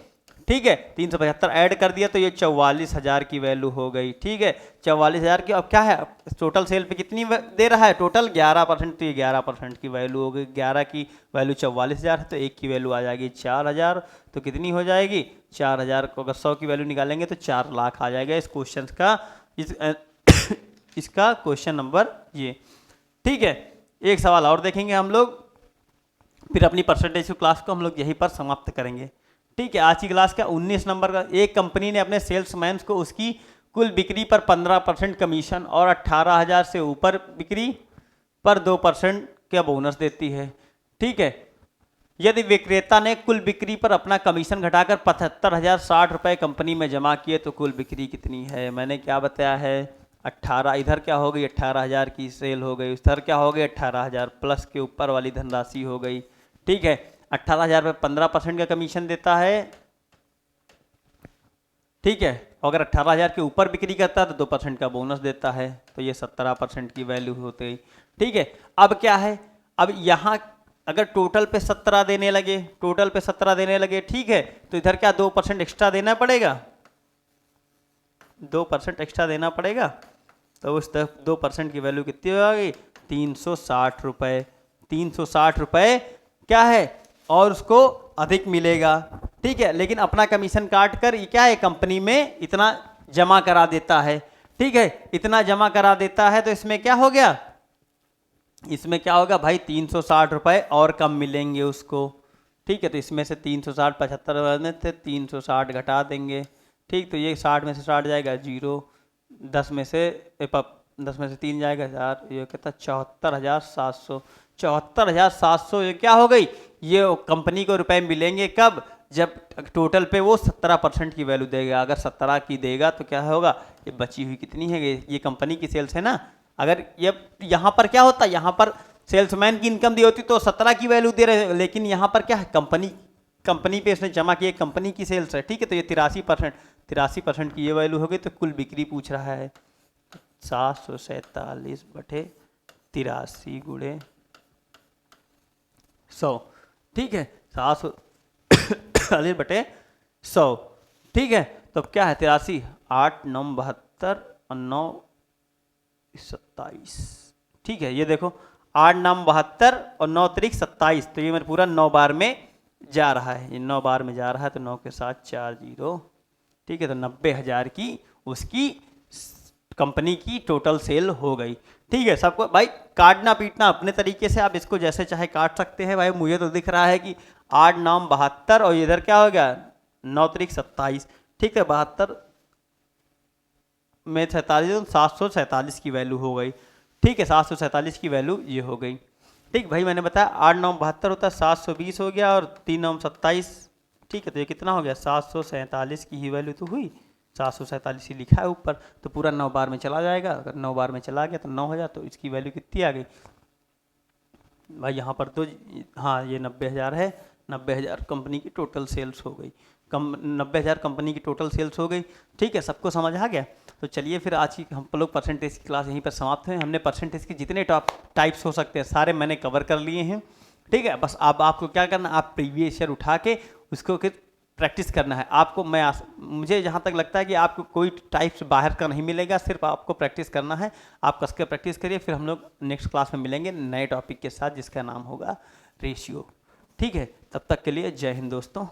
ठीक है, 375 ऐड कर दिया तो ये 44,000 की वैल्यू हो गई। ठीक है, 44,000 की। अब क्या है, टोटल सेल पे कितनी दे रहा है, टोटल 11%, तो ये 11% की वैल्यू हो गई। 11 की वैल्यू 44,000 है, तो एक की वैल्यू आ जाएगी 4,000, तो कितनी हो जाएगी 4,000 को अगर 100 की वैल्यू निकालेंगे तो 4 लाख आ जाएगा इस क्वेश्चन का, इसका क्वेश्चन नंबर ये। ठीक है, एक सवाल और देखेंगे हम लोग, फिर अपनी परसेंटेज क्लास को हम लोग यहीं पर समाप्त करेंगे। ठीक है, आज की क्लास का 19 नंबर का, एक कंपनी ने अपने सेल्समैन को उसकी कुल बिक्री पर 15% कमीशन और 18,000 से ऊपर बिक्री पर 2% का बोनस देती है। ठीक है, यदि विक्रेता ने कुल बिक्री पर अपना कमीशन घटाकर 75,060 रुपये कंपनी में जमा किए तो कुल बिक्री कितनी है। मैंने क्या बताया है, 18, इधर क्या हो गई 18,000 की सेल हो गई, उधर क्या हो गई 18,000 प्लस के ऊपर वाली धनराशि हो गई। ठीक है, 18,000 पे 15% का कमीशन देता है। ठीक है, अगर 18,000 के ऊपर बिक्री करता है तो 2% का बोनस देता है, तो ये 17% की वैल्यू होती है। ठीक है, अब क्या है, अब यहाँ अगर टोटल पे 17 देने लगे, टोटल पे 17 देने लगे, ठीक है, तो इधर क्या 2% एक्स्ट्रा देना पड़ेगा, 2% एक्स्ट्रा देना पड़ेगा। तो उस 2% की वैल्यू कितनी हो गई, 360 रुपये। 360 रुपये क्या है, और उसको अधिक मिलेगा, ठीक है। लेकिन अपना कमीशन काट कर ये क्या है, कंपनी में इतना जमा करा देता है, ठीक है, इतना जमा करा देता है। तो इसमें क्या हो गया, इसमें क्या होगा भाई, 360 रुपये और कम मिलेंगे उसको, ठीक है। तो इसमें से 360 75 में थे, 360 घटा देंगे, ठीक। तो ये 60 में से 60 जाएगा 0, 10 में से 3 जाएगा 4, ये कितना 74,700। 74,700 ये क्या हो गई, ये कंपनी को रुपए मिलेंगे कब, जब टोटल पे वो 17% की वैल्यू देगा। अगर 17 की देगा तो क्या होगा, ये बची हुई कितनी है, ये कंपनी की सेल्स है ना। अगर ये यहाँ पर क्या होता, यहाँ पर सेल्समैन की इनकम दी होती तो 17 की वैल्यू दे रहे, लेकिन यहाँ पर क्या है, कंपनी पे इसने जमा किए, कंपनी की सेल्स है, ठीक है। तो ये 83% की ये वैल्यू हो गई। तो कुल बिक्री पूछ रहा है 747 बटे 83 गुणे 100, ठीक है, 740 बटे 100, ठीक है। तो क्या है 83, 8 9 72 और 9 27, ठीक है। ये देखो 8 9 72 और 9 3 27, तो ये मेरे पूरा 9 बार में जा रहा है, ये 9 बार में जा रहा है। तो 9 के साथ 4 0, ठीक है। तो 90,000 की उसकी कंपनी की टोटल सेल हो गई, ठीक है। सबको भाई काटना पीटना अपने तरीके से, आप इसको जैसे चाहे काट सकते हैं भाई। मुझे तो दिख रहा है कि 8 9 72 और इधर क्या हो गया 9 3 27, ठीक है। 72 में 47, 747 की वैल्यू हो गई, ठीक है। 747 की वैल्यू ये हो गई, ठीक भाई। मैंने बताया 8 9 72 होता है, 720 हो गया, और 3 9 27, ठीक है। तो ये कितना हो गया, 747 की ही वैल्यू तो हुई, 747 ही लिखा है ऊपर। तो पूरा 9 बार में चला जाएगा, अगर 9 बार में चला गया तो 9,000, तो इसकी वैल्यू कितनी आ गई भाई, यहाँ पर तो हाँ ये 90,000 है, 90,000 कंपनी की टोटल सेल्स हो गई, 90,000 कंपनी की टोटल सेल्स हो गई, ठीक है। सबको समझ आ गया। तो चलिए फिर आज की हम लोग परसेंटेज की क्लास यहीं पर समाप्त हुए। हमने परसेंटेज के जितने टाइप्स हो सकते हैं सारे मैंने कवर कर लिए हैं, ठीक है। बस अब आपको क्या करना, आप प्रीवियस ईयर उठा के उसको फिर प्रैक्टिस करना है आपको। मुझे जहाँ तक लगता है कि आपको कोई टाइप्स बाहर का नहीं मिलेगा, सिर्फ आपको प्रैक्टिस करना है। आप कस के प्रैक्टिस करिए, फिर हम लोग नेक्स्ट क्लास में मिलेंगे नए टॉपिक के साथ जिसका नाम होगा रेशियो, ठीक है। तब तक के लिए जय हिंद दोस्तों।